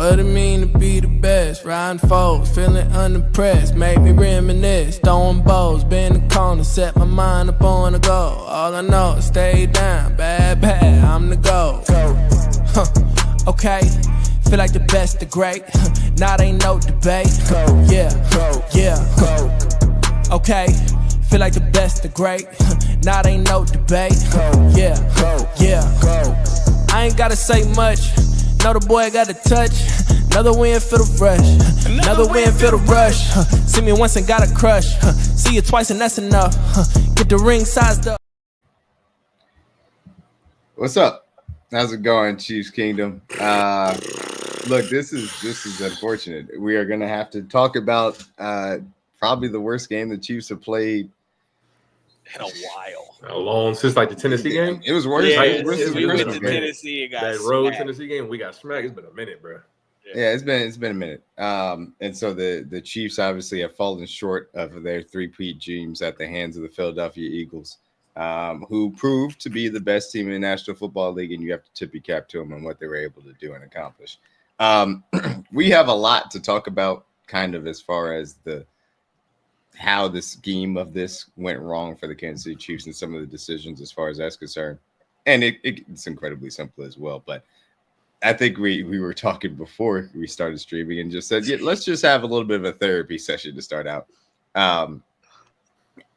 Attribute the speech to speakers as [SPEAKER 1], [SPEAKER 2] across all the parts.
[SPEAKER 1] What it mean to be the best? Riding foes, feeling unimpressed. Make me reminisce, throwing bows, bend the corner, set my mind up on a goal. All I know is stay down, bad, I'm the GOAT. Okay, feel like the best, the great. Now there ain't no debate. Yeah. Okay, feel like the best, the great. Now there ain't no debate. Yeah. I ain't gotta say much. Know the boy got a touch. Another win for the rush. Another win for the rush. See me once and got a crush. See you twice and that's enough. Get the ring sized up.
[SPEAKER 2] What's up? How's it going, Chiefs Kingdom? Look, this is unfortunate. We are gonna have to talk about probably the worst game the Chiefs have played
[SPEAKER 3] in a while.
[SPEAKER 4] A long since like the Tennessee game.
[SPEAKER 2] It was worse.
[SPEAKER 3] Yeah,
[SPEAKER 2] worse
[SPEAKER 3] we went to
[SPEAKER 2] game.
[SPEAKER 3] Tennessee and got
[SPEAKER 4] that road
[SPEAKER 3] smacked.
[SPEAKER 4] Tennessee game. We got smacked. It's been a minute, bro.
[SPEAKER 2] Yeah, it's been a minute. And so the Chiefs obviously have fallen short of their three-peat dreams at the hands of the Philadelphia Eagles, who proved to be the best team in the National Football League, and you have to tip your cap to them on what they were able to do and accomplish. We have a lot to talk about, kind of as far as how the scheme of this went wrong for the Kansas City Chiefs and some of the decisions as far as that's concerned. And it's incredibly simple as well. But I think we were talking before we started streaming and just said, yeah, let's just have a little bit of a therapy session to start out.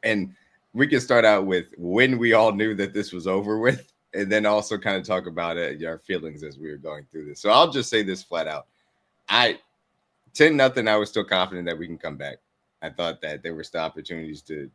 [SPEAKER 2] And we can start out with when we all knew that this was over with, and then also kind of talk about our feelings as we were going through this. So I'll just say this flat out. 10-0, I was still confident that we can come back. I thought that there were still opportunities to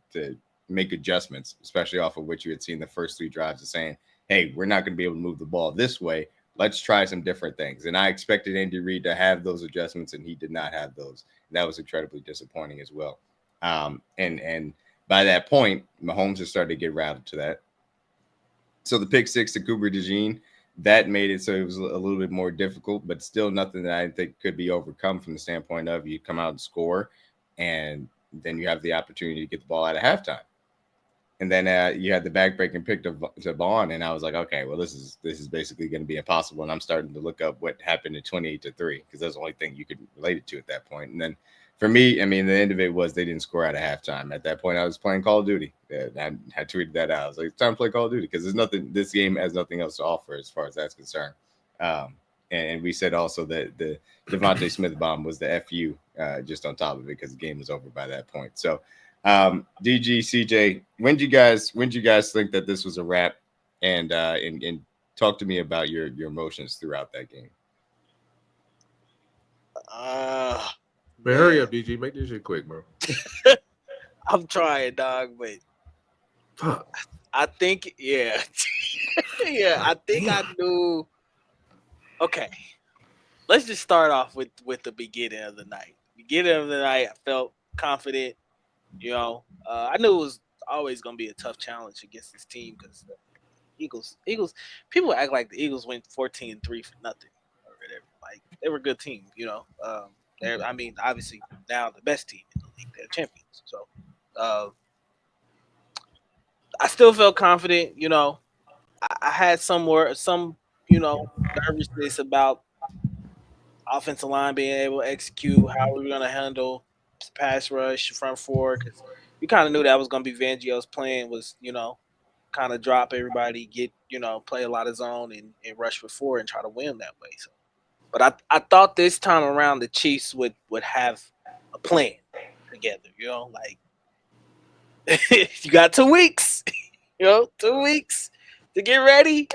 [SPEAKER 2] make adjustments, especially off of what you had seen the first three drives of saying, hey, we're not going to be able to move the ball this way. Let's try some different things. And I expected Andy Reid to have those adjustments, and he did not have those. And that was incredibly disappointing as well. And by that point, Mahomes has started to get routed to that. So the pick six to Cooper DeJean, that made it so it was a little bit more difficult, but still nothing that I think could be overcome from the standpoint of you come out and score, and then you have the opportunity to get the ball out of halftime. And then you had the backbreaking pick to Vaughn, and I was like, okay, well, this is basically going to be impossible. And I'm starting to look up what happened at 28-3 because that's the only thing you could relate it to at that point. And then for me, I mean, the end of it was they didn't score out of halftime. At that point, I was playing Call of Duty. I tweeted that out. I was like, it's time to play Call of Duty because this game has nothing else to offer as far as that's concerned. And we said also that the Devontae Smith bomb was the FU just on top of it because the game was over by that point. So, DG, CJ, when did you guys think that this was a wrap? And talk to me about your emotions throughout that game.
[SPEAKER 4] But hurry up, DG. Make this shit quick, bro.
[SPEAKER 3] I'm trying, dog, but I think, yeah. I think I knew. Okay. Let's just start off with the beginning of the night. Beginning of the night, I felt confident. You know, I knew it was always going to be a tough challenge against this team because the Eagles, people act like the Eagles went 14-3 for nothing or whatever. Like, they were a good team, you know. They're, I mean, obviously now the best team in the league. They're champions. So, I still felt confident. You know, I had some nervousness about offensive line being able to execute, how we were going to handle pass rush, front four, because we kind of knew that was going to be Fangio's plan was, you know, kind of drop everybody, get, you know, play a lot of zone and rush for four and try to win that way. So, but I thought this time around the Chiefs would have a plan together, you know, like you got 2 weeks, you know, 2 weeks to get ready.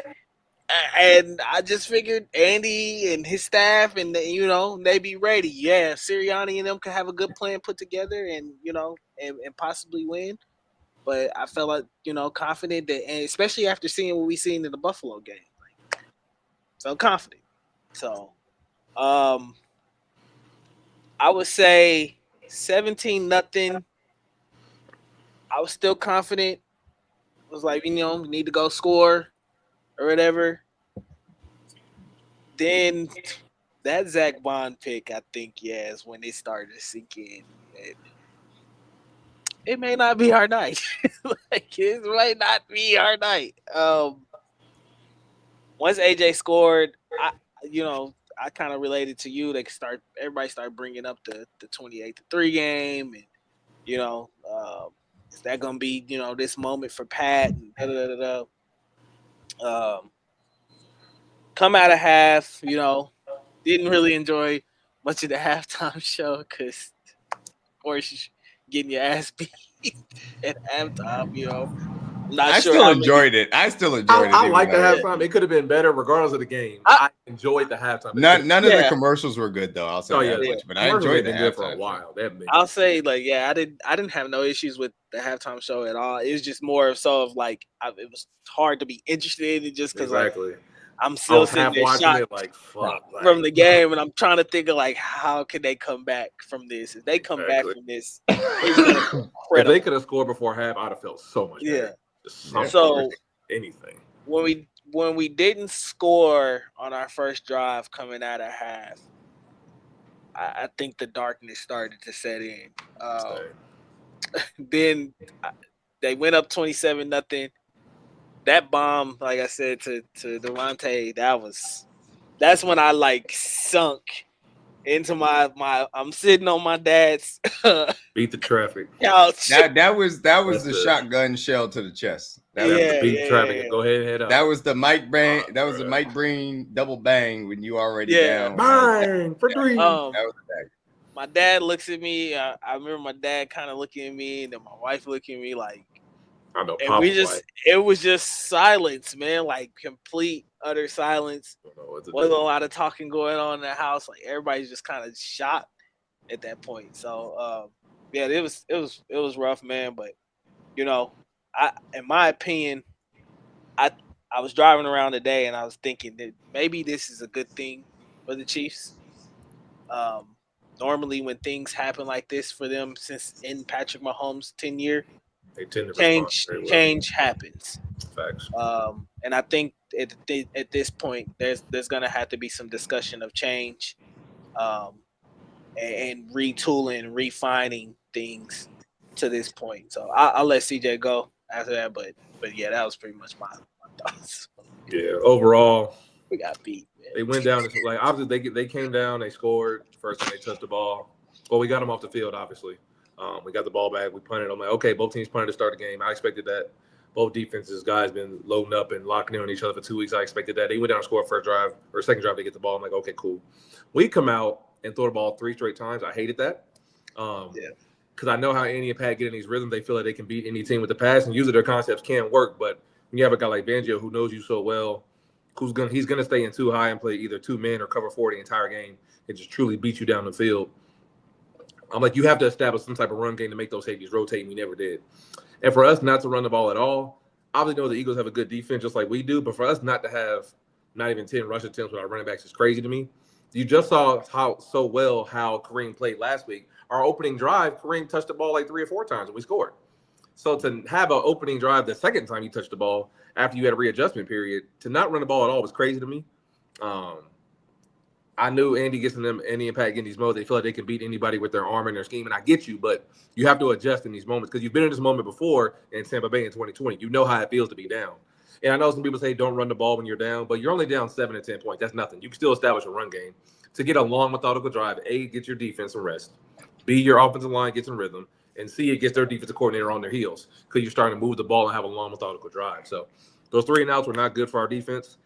[SPEAKER 3] And I just figured Andy and his staff and, you know, they be ready. Yeah, Sirianni and them could have a good plan put together and, you know, and possibly win. But I felt like, you know, confident that, and especially after seeing what we seen in the Buffalo game, like, felt confident. So, I would say 17-0. I was still confident. I was like, you know, we need to go score or whatever. Then that Zach Bond pick, I think, yeah, is when it started to sink in. It may not be our night. Like, it might not be our night. Once AJ scored, I kind of related to you. Everybody start bringing up the 28-3 game, and is that gonna be this moment for Pat? And come out of half, didn't really enjoy much of the halftime show because, of course, you're getting your ass beat at halftime. I'm not
[SPEAKER 2] I
[SPEAKER 3] sure
[SPEAKER 2] still
[SPEAKER 3] how many.
[SPEAKER 2] enjoyed it. I still enjoyed it.
[SPEAKER 4] I
[SPEAKER 2] even
[SPEAKER 4] like the
[SPEAKER 2] though
[SPEAKER 4] halftime. It could have been better regardless of the game.
[SPEAKER 3] I-
[SPEAKER 4] I enjoyed the halftime.
[SPEAKER 2] None of the
[SPEAKER 3] Yeah.
[SPEAKER 2] commercials were good though. I'll say that
[SPEAKER 3] yeah.
[SPEAKER 2] much. But I
[SPEAKER 4] Commercials
[SPEAKER 2] enjoyed
[SPEAKER 4] have
[SPEAKER 2] the
[SPEAKER 4] been good for a
[SPEAKER 2] halftime show.
[SPEAKER 4] while. They haven't been
[SPEAKER 3] I'll
[SPEAKER 4] good.
[SPEAKER 3] say I didn't have no issues with the halftime show at all. It was just more so of like it was hard to be interested in it just because
[SPEAKER 4] Exactly.
[SPEAKER 3] I'm
[SPEAKER 4] I
[SPEAKER 3] still
[SPEAKER 4] was
[SPEAKER 3] sitting
[SPEAKER 4] half
[SPEAKER 3] there
[SPEAKER 4] watching
[SPEAKER 3] shocked
[SPEAKER 4] it like, fuck.
[SPEAKER 3] from the game, and I'm trying to think of like how can they come back from this? If they come back
[SPEAKER 4] Exactly.
[SPEAKER 3] from this, it's gonna be
[SPEAKER 4] If
[SPEAKER 3] incredible.
[SPEAKER 4] they could have scored before half, I'd have felt so much
[SPEAKER 3] Yeah.
[SPEAKER 4] better. Just something,
[SPEAKER 3] So
[SPEAKER 4] anything.
[SPEAKER 3] when we didn't score on our first drive coming out of half, I think the darkness started to set in. Then they went up 27-0. That bomb, like I said to Devontae, that's when I like sunk into my I'm sitting on my dad's
[SPEAKER 4] Beat the traffic.
[SPEAKER 3] couch.
[SPEAKER 2] That was
[SPEAKER 4] That's
[SPEAKER 2] the
[SPEAKER 4] it.
[SPEAKER 2] shotgun shell to the chest. That
[SPEAKER 3] Yeah,
[SPEAKER 2] was
[SPEAKER 4] To beat the traffic
[SPEAKER 3] yeah.
[SPEAKER 4] and go ahead and head out.
[SPEAKER 2] that was the Mike Breen. That was the
[SPEAKER 4] bruh.
[SPEAKER 2] Mike Breen double bang when you already
[SPEAKER 3] Yeah.
[SPEAKER 2] down.
[SPEAKER 4] Bang for three.
[SPEAKER 2] That was the
[SPEAKER 3] My dad looks at me. I remember my dad kind of looking at me, and then my wife looking at me like,
[SPEAKER 4] I know.
[SPEAKER 3] and
[SPEAKER 4] Pop was like,
[SPEAKER 3] it was just silence, man, like complete utter silence.
[SPEAKER 4] I don't know what to
[SPEAKER 3] Wasn't a
[SPEAKER 4] do.
[SPEAKER 3] lot of talking going on in the house. Like everybody's just kind of shocked at that point. So yeah, it was rough, man. But in my opinion, I was driving around today and I was thinking that maybe this is a good thing for the Chiefs. Normally, when things happen like this for them, since in Patrick Mahomes' tenure,
[SPEAKER 4] They tend to respond very well.
[SPEAKER 3] change happens.
[SPEAKER 4] Facts.
[SPEAKER 3] And I think at this point, there's going to have to be some discussion of change, and retooling, refining things to this point. So I'll let CJ go after that, but yeah, that was pretty much my thoughts.
[SPEAKER 4] Yeah. Overall,
[SPEAKER 3] We got beat. Man.
[SPEAKER 4] they went down. Like obviously, they came down. They scored first time they touched the ball. Well, we got them off the field. Obviously, we got the ball back. We punted. I'm like, okay, both teams punted to start the game. I expected that. Both defenses, guys, been loading up and locking in on each other for 2 weeks. I expected that. They went down and scored first drive or second drive. They get the ball. I'm like, okay, cool. We come out and throw the ball 3 straight times. I hated that. Because I know how Andy and Pat get in these rhythms. They feel like they can beat any team with the pass, and usually their concepts can work. But when you have a guy like Fangio who knows you so well, he's gonna stay in too high and play either 2 men or cover 4 the entire game and just truly beat you down the field. I'm like, you have to establish some type of run game to make those safeties rotate, and we never did. And for us not to run the ball at all, obviously know the Eagles have a good defense just like we do, but for us not to have not even 10 rush attempts with our running backs is crazy to me. You just saw how Kareem played last week. Our opening drive, Kareem touched the ball like 3 or 4 times and we scored. So to have an opening drive the second time you touched the ball after you had a readjustment period, to not run the ball at all was crazy to me. I knew Andy and Pat get in these modes. They feel like they can beat anybody with their arm and their scheme, and I get you, but you have to adjust in these moments because you've been in this moment before in Tampa Bay in 2020. You know how it feels to be down. And I know some people say don't run the ball when you're down, but you're only down 7 or 10 points. That's nothing. You can still establish a run game. To get a long, methodical drive, A, get your defense some rest. B, your offensive line gets in rhythm. And C, it gets their defensive coordinator on their heels because you're starting to move the ball and have a long, methodical drive. So those 3 and outs were not good for our defense.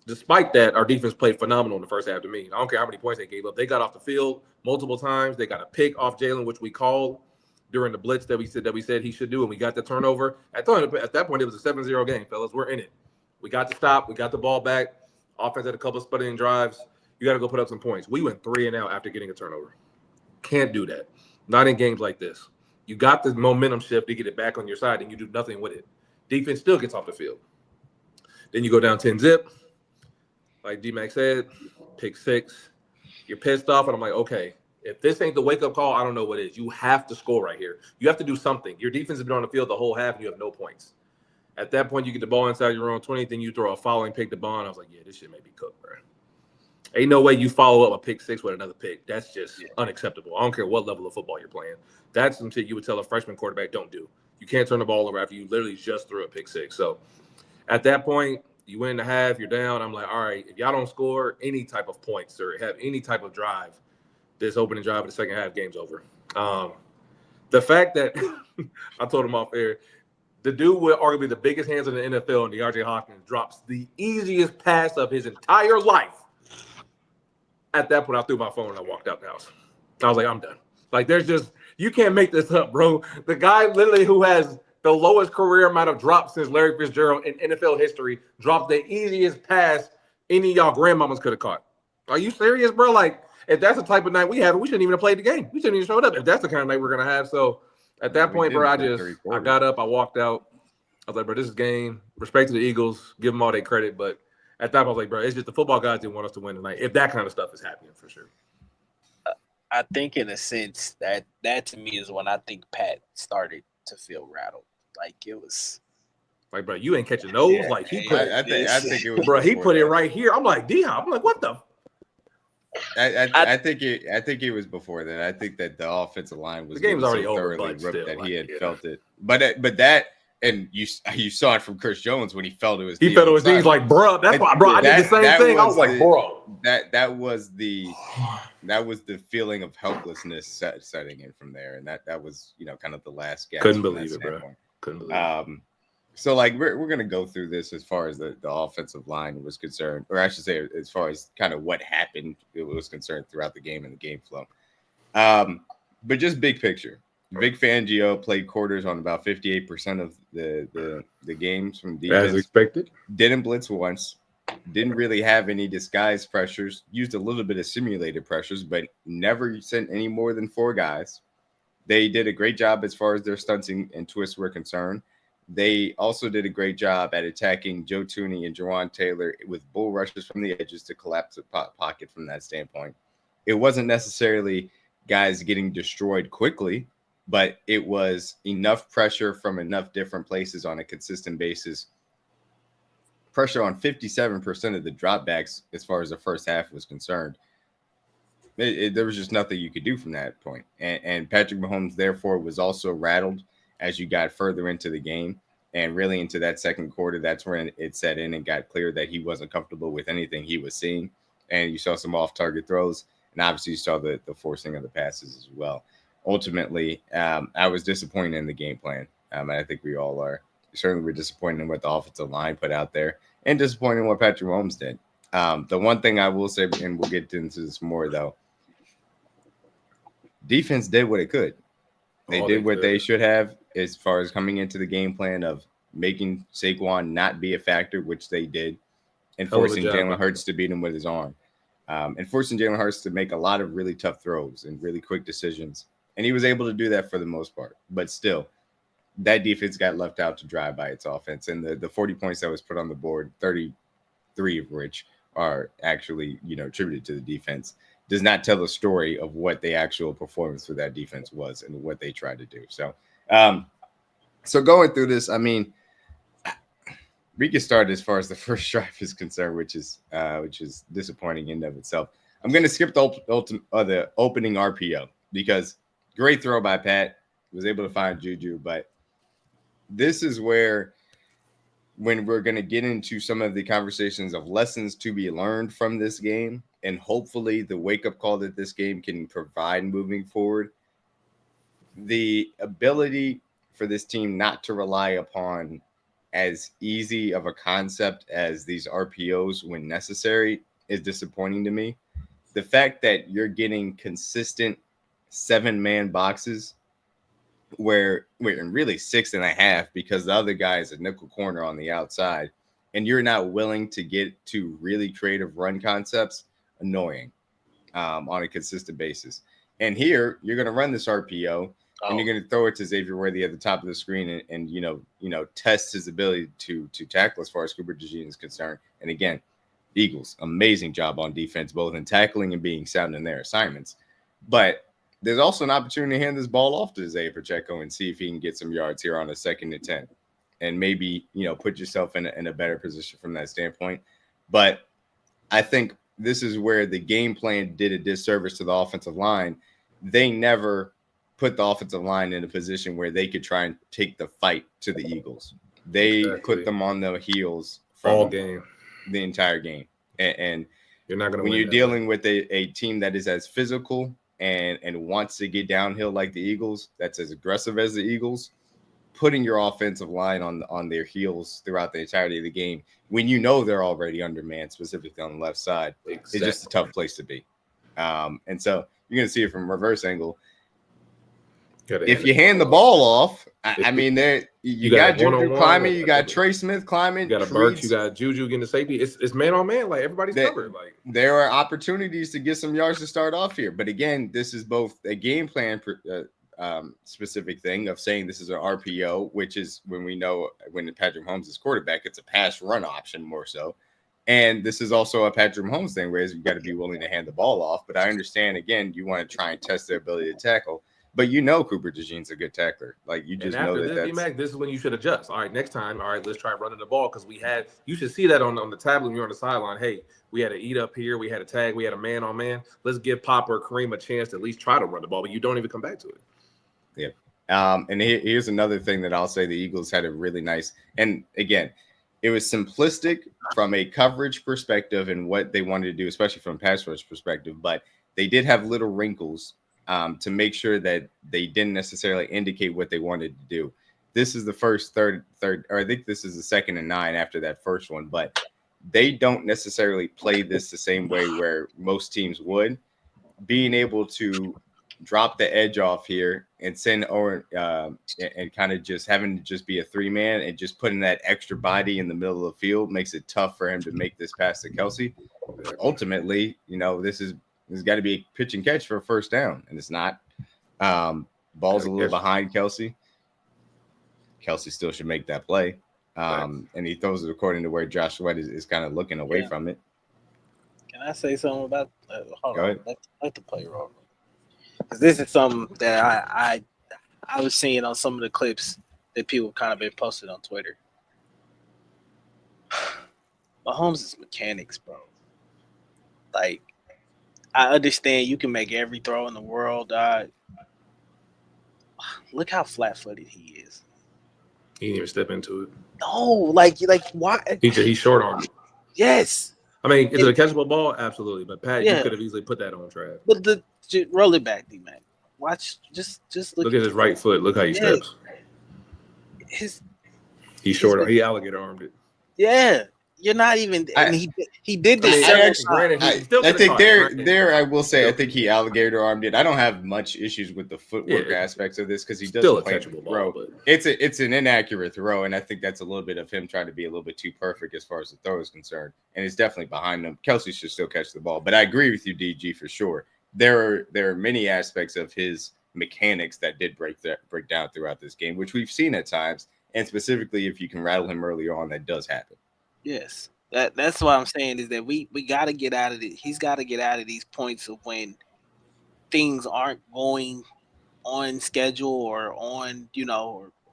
[SPEAKER 4] Despite that, our defense played phenomenal in the first half to me. I don't care how many points they gave up. They got off the field multiple times. They got a pick off Jalen, which we called during the blitz that we said he should do, and we got the turnover. At that point, it was a 7-0 game, fellas. We're in it. We got the stop. We got the ball back. Offense had a couple of sputtering drives. You got to go put up some points. We went 3 and out after getting a turnover. Can't do that. Not in games like this. You got the momentum shift to get it back on your side, and you do nothing with it. Defense still gets off the field. Then you go down 10-zip. Like D-Mac said, pick 6. You're pissed off, and I'm like, okay, if this ain't the wake-up call, I don't know what is. You have to score right here. You have to do something. Your defense has been on the field the whole half, and you have no points. At that point, you get the ball inside your own 20, then you throw a foul and pick the ball, and I was like, yeah, this shit may be cooked, bro. Ain't no way you follow up a pick 6 with another pick. That's just unacceptable. I don't care what level of football you're playing. That's some shit you would tell a freshman quarterback, don't do. You can't turn the ball over after you literally just threw a pick 6. So at that point, You win the half, you're down. I'm like, all right, if y'all don't score any type of points or have any type of drive, this opening drive of the second half, game's over. The fact that I told him off air, the dude with arguably the biggest hands in the NFL, and DeAndre Hopkins, drops the easiest pass of his entire life. At that point, I threw my phone and I walked out the house. I was like, I'm done. Like, there's just, you can't make this up, bro. The guy literally who has the lowest career amount of drops since Larry Fitzgerald in NFL history dropped the easiest pass any of y'all grandmamas could have caught. Are you serious, bro? Like, if that's the type of night we have, we shouldn't even have played the game. We shouldn't even showed up if that's the kind of night we're going to have. So at that point, bro, I got up, I walked out. I was like, bro, this is game. Respect to the Eagles. Give them all their credit. But at that point, I was like, bro, it's just the football guys didn't want us to win tonight. If that kind of stuff is happening, for sure.
[SPEAKER 3] I think in a sense that to me is when I think Pat started to feel rattled. Like it was
[SPEAKER 4] like, bro, you ain't catching those. Yeah, like he put
[SPEAKER 2] I think it was
[SPEAKER 4] bro, he put it right here. I'm like, D-Hop. I'm like, what the
[SPEAKER 2] I think it was before that. I think that the offensive line was
[SPEAKER 4] the game's already
[SPEAKER 2] so
[SPEAKER 4] over,
[SPEAKER 2] thoroughly
[SPEAKER 4] but
[SPEAKER 2] ripped
[SPEAKER 4] still,
[SPEAKER 2] that
[SPEAKER 4] like,
[SPEAKER 2] he had felt it. But that and you saw it from Chris Jones when he felt it was.
[SPEAKER 4] He felt it was. He's like, bro, that's why, bro. I did the same thing. I was like, bro,
[SPEAKER 2] that was the feeling of helplessness setting in from there, and that was kind of the last gasp.
[SPEAKER 4] Couldn't believe it, bro. Couldn't believe it.
[SPEAKER 2] So like we're gonna go through this as far as the offensive line was concerned, or I should say as far as kind of what happened it was concerned throughout the game and the game flow. But just big picture. Vic Fangio played quarters on about 58% of the games from defense.
[SPEAKER 4] As expected.
[SPEAKER 2] Didn't blitz once. Didn't really have any disguised pressures. Used a little bit of simulated pressures, but never sent any more than 4 guys. They did a great job as far as their stunts and twists were concerned. They also did a great job at attacking Joe Tooney and Jawan Taylor with bull rushes from the edges to collapse the pocket from that standpoint. It wasn't necessarily guys getting destroyed quickly, but it was enough pressure from enough different places on a consistent basis. Pressure on 57% of the dropbacks as far as the first half was concerned. There was just nothing you could do from that point. And Patrick Mahomes, therefore, was also rattled as you got further into the game and really into that second quarter. That's when it set in and got clear that he wasn't comfortable with anything he was seeing. And you saw some off-target throws. And obviously you saw the forcing of the passes as well. Ultimately, I was disappointed in the game plan. And I think we all are. Certainly we're disappointed in what the offensive line put out there and disappointed in what Patrick Mahomes did. The one thing I will say, and we'll get into this more, though, defense did what it could. They did what they should have as far as coming into the game plan of making Saquon not be a factor, which they did, and forcing Jalen Hurts to beat him with his arm, and forcing Jalen Hurts to make a lot of really tough throws and really quick decisions. And he was able to do that for the most part. But still, that defense got left out to dry by its offense. And the 40 points that was put on the board, 33 of which are actually, attributed to the defense, does not tell the story of what the actual performance for that defense was and what they tried to do. So, so going through this, I mean, we can start as far as the first drive is concerned, which is disappointing in and of itself. I'm going to skip the opening RPO because great throw by Pat, was able to find Juju, but this is where, when we're going to get into some of the conversations of lessons to be learned from this game, and hopefully the wake-up call that this game can provide moving forward, the ability for this team not to rely upon as easy of a concept as these RPOs when necessary is disappointing to me. The fact that you're getting consistent 7-man boxes where really 6.5, because the other guy is a nickel corner on the outside, and you're not willing to get to really creative run concepts, annoying on a consistent basis. And here you're going to run this RPO and you're going to throw it to Xavier Worthy at the top of the screen and test his ability to tackle as far as Cooper DeJean is concerned. And again, Eagles, amazing job on defense, both in tackling and being sound in their assignments. But there's also an opportunity to hand this ball off to Isaiah Pacheco and see if he can get some yards here on a 2nd and 10, and maybe, put yourself in a better position from that standpoint. But I think this is where the game plan did a disservice to the offensive line. They never put the offensive line in a position where they could try and take the fight to the Eagles. They put them on their heels from
[SPEAKER 4] game,
[SPEAKER 2] the entire game. And
[SPEAKER 4] you're not going to
[SPEAKER 2] when
[SPEAKER 4] win
[SPEAKER 2] you're
[SPEAKER 4] that
[SPEAKER 2] dealing with a team that is as physical and wants to get downhill like the Eagles, that's as aggressive as the Eagles, putting your offensive line on their heels throughout the entirety of the game when you know they're already undermanned, specifically on the left side,
[SPEAKER 4] Exactly.
[SPEAKER 2] is just a tough place to be. And so you're going to see it from a reverse angle. If you hand the ball off, I mean, there you got Juju climbing, you got Trey Smith climbing,
[SPEAKER 4] you got a Burks, you got Juju getting the safety. It's man on man, like everybody's covered. Like
[SPEAKER 2] there are opportunities to get some yards to start off here, but again, this is both a game plan specific thing of saying this is an RPO, which is when we know when Patrick Mahomes is quarterback, it's a pass run option more so. And this is also a Patrick Mahomes thing, where you got to be willing to hand the ball off. But I understand, again, you want to try and test their ability to tackle. But you know Cooper DeJean's a good tackler. Like, you just know that
[SPEAKER 4] this is when you should adjust. All right, next time, all right, let's try running the ball because you should see that on the tablet when you're on the sideline. Hey, we had to eat up here. We had a tag. We had a man on man. Let's give Pop or Kareem a chance to at least try to run the ball, but you don't even come back to it.
[SPEAKER 2] Yeah. And here's another thing that I'll say the Eagles had a really nice, and again, it was simplistic from a coverage perspective and what they wanted to do, especially from a pass rush perspective, but they did have little wrinkles to make sure that they didn't necessarily indicate what they wanted to do. This is the first third, or I think this is the 2nd and 9 after that first one, but they don't necessarily play this the same way where most teams would. Being able to drop the edge off here and send Owen and kind of just having to just be a 3-man and just putting that extra body in the middle of the field makes it tough for him to make this pass to Kelce. Ultimately, this has got to be a pitch and catch for a first down, and it's not. Ball's a little behind Kelce. Kelce still should make that play. And he throws it according to where Josh Sweat is kind of looking away from it.
[SPEAKER 3] Can I say something about hold
[SPEAKER 2] Go
[SPEAKER 3] on.
[SPEAKER 2] ahead.
[SPEAKER 3] Let the play roll. Because this is something that I was seeing on some of the clips that people kind of been posted on Twitter. Mahomes' mechanics, bro. Like, I understand you can make every throw in the world. Look how flat-footed he is.
[SPEAKER 4] He didn't even step into it.
[SPEAKER 3] No, like why?
[SPEAKER 4] He's short-armed.
[SPEAKER 3] Yes.
[SPEAKER 4] I mean, is it a catchable ball? Absolutely. But Pat, you could have easily put that on Trav.
[SPEAKER 3] But roll it back, D-Mac. Watch, just look
[SPEAKER 4] at his right foot. Look how he steps. He's short. He alligator armed it.
[SPEAKER 3] Yeah, you're not even. He did this.
[SPEAKER 2] I think there. I will say, I think he alligator armed it. I don't have much issues with the footwork aspects of this because he doesn't play the throw. Ball, it's an inaccurate throw, and I think that's a little bit of him trying to be a little bit too perfect as far as the throw is concerned. And it's definitely behind him. Kelce should still catch the ball, but I agree with you, DG, for sure. There are many aspects of his mechanics that did break down throughout this game, which we've seen at times, and specifically if you can rattle him earlier on, that does happen.
[SPEAKER 3] Yes, that's what I'm saying is that we got to get out of it. He's got to get out of these points of when things aren't going on schedule or on,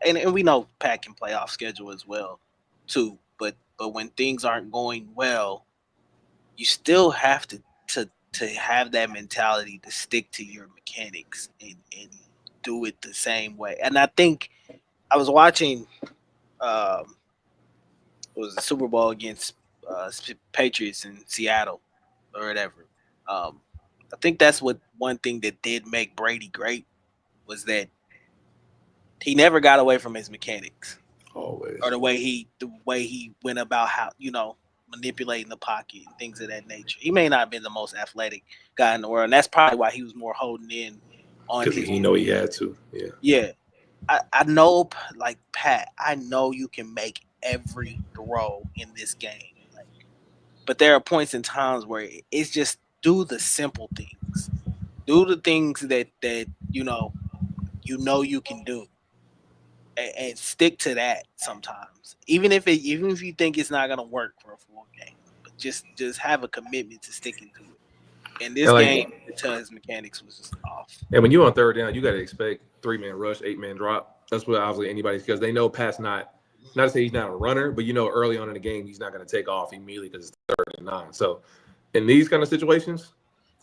[SPEAKER 3] and we know Pat can play off schedule as well too. But when things aren't going well, you still have to have that mentality to stick to your mechanics and do it the same way. And I think I was watching it was the Super Bowl against Patriots in Seattle or whatever. I think that's one thing that did make Brady great was that he never got away from his mechanics.
[SPEAKER 4] Always.
[SPEAKER 3] Or the way he went about how, manipulating the pocket and things of that nature. He may not have been the most athletic guy in the world, and that's probably why he was more holding in on his.
[SPEAKER 4] Because he know he had to. Yeah.
[SPEAKER 3] Yeah. I know, like Pat, I know you can make every throw in this game. But there are points in times where it's just do the simple things. Do the things that you know you can do. And stick to that sometimes. Even if you think it's not gonna work for a full game. But just have a commitment to sticking to it. And this game, his mechanics was just off.
[SPEAKER 4] And when you're on third down, you gotta expect 3-man rush, 8-man drop. That's what obviously anybody's because they know Pat's not to say he's not a runner, but early on in the game he's not gonna take off immediately because it's 3rd and 9. So in these kind of situations,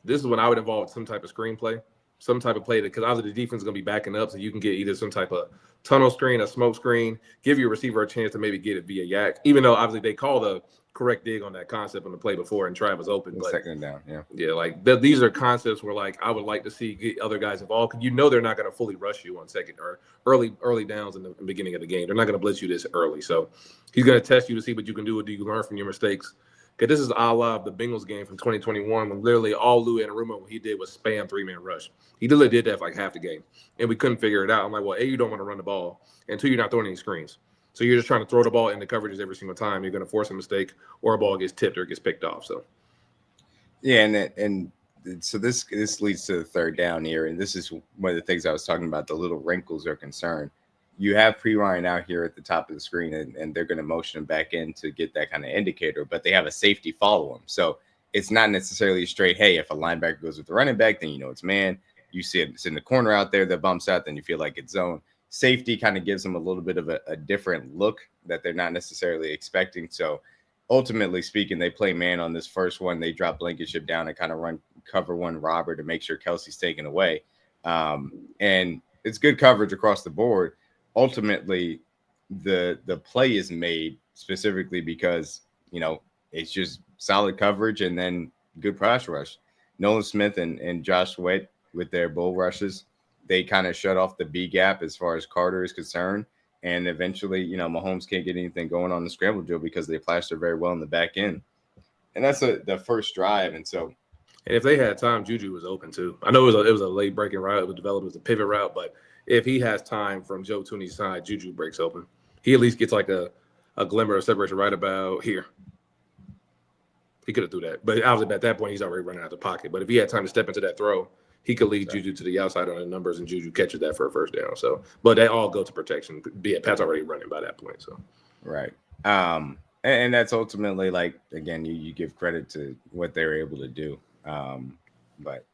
[SPEAKER 4] this is when I would involve some type of screenplay. some type of play because obviously the defense is going to be backing up, so you can get either some type of tunnel screen, a smoke screen, give your receiver a chance to maybe get it via yak. Even though obviously they call the correct dig on that concept on the play before and Travis open, but
[SPEAKER 2] second down,
[SPEAKER 4] like these are concepts where like I would like to see get other guys involved because they're not going to fully rush you on second or early downs in the beginning of the game. They're not going to blitz you this early, so he's going to test you to see what you can do. Or do you learn from your mistakes? Because this is a la of the Bengals game from 2021 when literally all Lou Anarumo what he did was spam 3-man rush. He literally did that for like half the game, and we couldn't figure it out. I'm like, well, A, you don't want to run the ball, and 2, you're not throwing any screens. So you're just trying to throw the ball into coverages every single time. You're going to force a mistake or a ball gets tipped or gets picked off. So,
[SPEAKER 2] yeah, and so this leads to the third down here, and this is one of the things I was talking about. The little wrinkles are concerned. You have Perine out here at the top of the screen, and they're going to motion him back in to get that kind of indicator, but they have a safety follow him. So it's not necessarily straight, hey, if a linebacker goes with the running back, then you know it's man. You see it's in the corner out there that bumps out, then you feel like it's zone. Safety kind of gives them a little bit of a different look that they're not necessarily expecting. So ultimately speaking, they play man on this first one. They drop Blankenship down and kind of run cover one robber to make sure Kelce's taken away. And it's good coverage across the board. Ultimately, the play is made specifically because, it's just solid coverage and then good pass rush. Nolan Smith and Josh Sweat with their bull rushes, they kind of shut off the B gap as far as Carter is concerned. And eventually, Mahomes can't get anything going on the scramble drill because they plaster very well in the back end. And that's the first drive. And so,
[SPEAKER 4] and if they had time, Juju was open too. I know it was a late breaking route. It was developed as a pivot route, but if he has time from Joe Tooney's side, Juju breaks open. He at least gets like a glimmer of separation right about here. He could have threw that, but obviously at that point he's already running out of the pocket. But if he had time to step into that throw, he could lead Juju to the outside on the numbers, and Juju catches that for a first down. So, but they all go to protection. Pat's already running by that point. So,
[SPEAKER 2] right. And that's ultimately like again, you give credit to what they're able to do. But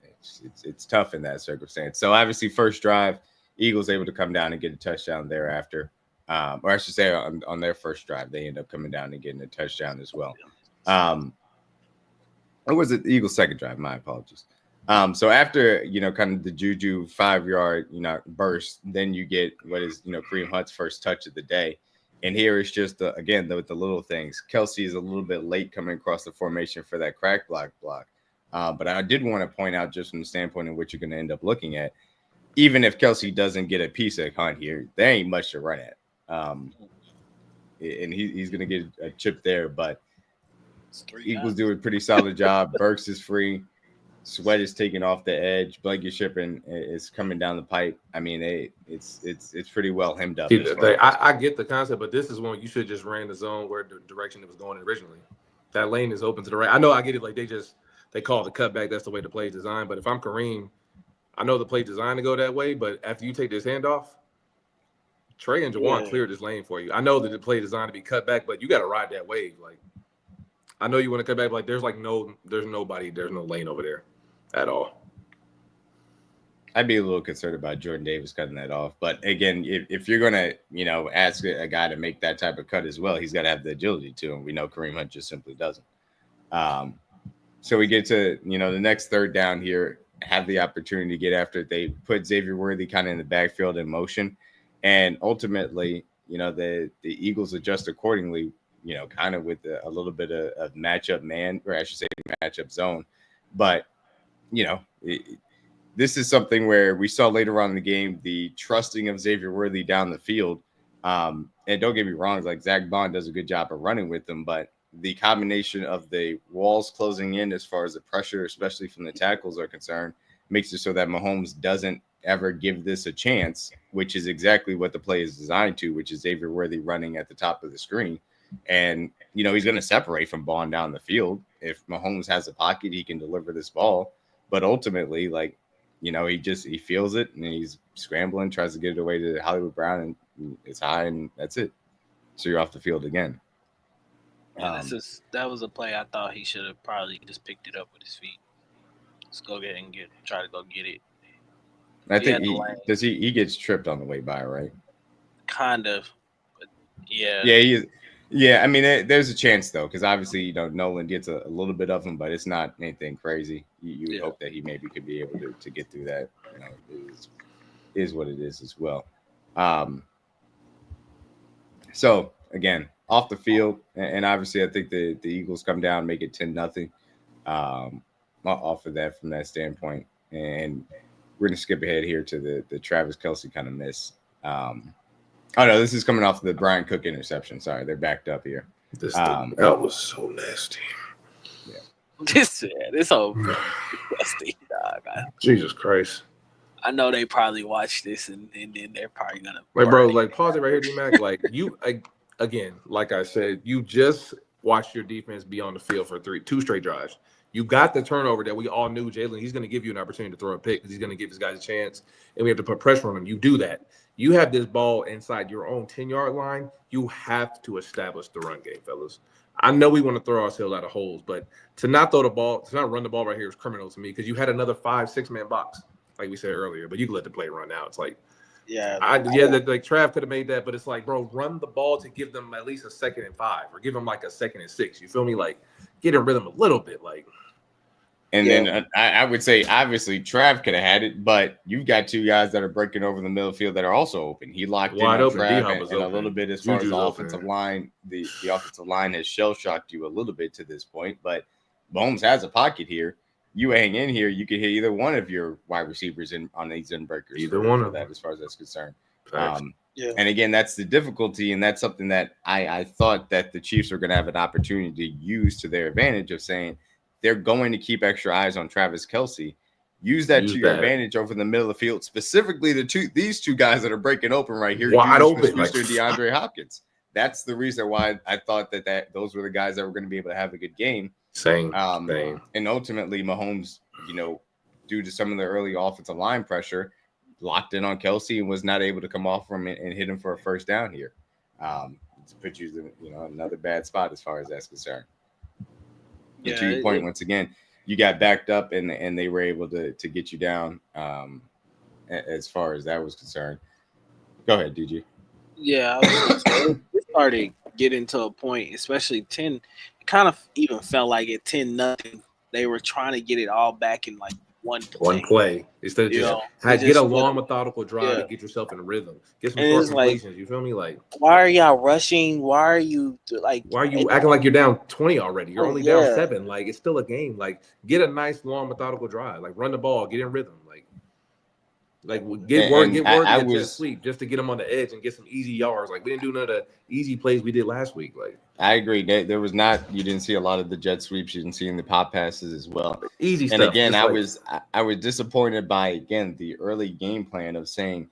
[SPEAKER 2] it's tough in that circumstance. So obviously, first drive, Eagles able to come down and get a touchdown thereafter. Or I should say on their first drive, they end up coming down and getting a touchdown as well. Or was it the Eagles' second drive? My apologies. So after, kind of the Juju 5-yard, burst, then you get what is, Kareem Hunt's first touch of the day. And here it's just, again, with the little things. Kelce is a little bit late coming across the formation for that crack block. But I did want to point out just from the standpoint in which you're going to end up looking at, even if Kelce doesn't get a piece of Hunt here, there ain't much to run at. And he's going to get a chip there, but Eagles do a pretty solid job. Burks is free. Sweat is taking off the edge. Blankenship is coming down the pipe. I mean, it's pretty well hemmed up.
[SPEAKER 4] I get the concept, but this is one you should just ran the zone where the direction it was going originally. That lane is open to the right. I know I get it. Like they call the cutback. That's the way the play is designed. But if I'm Kareem, I know the play designed to go that way. But after you take this handoff, Trey and Jawan cleared this lane for you. I know that the play designed to be cut back, but you got to ride that wave. Like I know you want to cut back. Like there's nobody. There's no lane over there at all.
[SPEAKER 2] I'd be a little concerned about Jordan Davis cutting that off. But again, if you're going to, ask a guy to make that type of cut as well, he's got to have the agility to him. We know Kareem Hunt just simply doesn't. So we get to, the next third down here, have the opportunity to get after it. They put Xavier Worthy kind of in the backfield in motion. And ultimately, the Eagles adjust accordingly, kind of with a little bit of matchup man, or I should say matchup zone. But, this is something where we saw later on in the game, the trusting of Xavier Worthy down the field. And don't get me wrong, like Zach Bond does a good job of running with them, but the combination of the walls closing in as far as the pressure, especially from the tackles are concerned, makes it so that Mahomes doesn't ever give this a chance, which is exactly what the play is designed to, which is Xavier Worthy running at the top of the screen. And, he's going to separate from Bond down the field. If Mahomes has a pocket, he can deliver this ball. But ultimately, he feels it and he's scrambling, tries to get it away to Hollywood Brown, and it's high, and that's it. So you're off the field again.
[SPEAKER 3] Yeah, that was a play I thought he should have probably just picked it up with his feet. Let's go get and try to go get it.
[SPEAKER 2] I think he gets tripped on the way by, right?
[SPEAKER 3] Kind of, but yeah.
[SPEAKER 2] Yeah, Yeah, I mean, there's a chance though, because obviously, Nolan gets a little bit of them, but it's not anything crazy. You would hope that he maybe could be able to get through that. It is what it is as well. Um, so again, off the field, and obviously, I think the Eagles come down, make it 10-0. Off of that from that standpoint, and we're gonna skip ahead here to the Travis Kelce kind of miss. Oh no, this is coming off the Brian Cook interception. Sorry, they're backed up here.
[SPEAKER 4] That was so nasty.
[SPEAKER 3] Yeah. This whole nasty dog.
[SPEAKER 4] Jesus Christ.
[SPEAKER 3] I know they probably watch this and then they're probably gonna
[SPEAKER 4] pause it right here, D-Mac. Again, like I said, you just watched your defense be on the field for two straight drives. You got the turnover that we all knew Jalen. He's going to give you an opportunity to throw a pick because he's going to give his guys a chance, and we have to put pressure on him. You do that. You have this ball inside your own 10-yard line. You have to establish the run game, fellas. I know we want to throw ourselves out of holes, but to not run the ball right here is criminal to me because you had another 5-6-man box, like we said earlier, but you can let the play run out. It's like, Trav could have made that, but it's like, bro, run the ball to give them at least a 2nd and 5 or give them like a 2nd and 6. You feel me? Like, get in rhythm a little bit, like.
[SPEAKER 2] And then I would say, obviously, Trav could have had it, but you've got two guys that are breaking over the middle field that are also open. He locked in on Trav and a little bit as far as the offensive line. The offensive line has shell-shocked you a little bit to this point, but Mahomes has a pocket here. You hang in here, you could hit either one of your wide receivers on these end breakers.
[SPEAKER 4] Either one of
[SPEAKER 2] that, as far as that's concerned.
[SPEAKER 3] And
[SPEAKER 2] again, that's the difficulty, and that's something that I thought that the Chiefs were going to have an opportunity to use to their advantage of saying, they're going to keep extra eyes on Travis Kelce. Use that to your advantage over the middle of the field, specifically these two guys that are breaking open right here.
[SPEAKER 4] Wide open,
[SPEAKER 2] Mr. DeAndre Hopkins. That's the reason why I thought that those were the guys that were going to be able to have a good game.
[SPEAKER 4] Same.
[SPEAKER 2] And ultimately, Mahomes, due to some of the early offensive line pressure, locked in on Kelce and was not able to come off from it and hit him for a first down here. To put you in another bad spot as far as that's concerned. And to your point, once again, you got backed up and they were able to get you down as far as that was concerned. Go ahead, DJ.
[SPEAKER 3] Yeah, it started getting to a point, especially 10. It kind of even felt like at 10-0, they were trying to get it all back in like one
[SPEAKER 4] play instead of get a long methodical drive to get yourself in a rhythm. Get some short completions. You feel me? Like,
[SPEAKER 3] why are y'all rushing? Why are you
[SPEAKER 4] acting like you're down 20 already? You're only down 7. Like, it's still a game. Like, get a nice long methodical drive. Like, run the ball, get in rhythm. Get work jet sweep just to get them on the edge and get some easy yards. Like, we didn't do none of the easy plays we did last week. Like,
[SPEAKER 2] I agree. There was you didn't see a lot of the jet sweeps. You didn't see in the pop passes as well.
[SPEAKER 4] Easy
[SPEAKER 2] and
[SPEAKER 4] stuff.
[SPEAKER 2] Again, I was disappointed by, again, the early game plan of saying,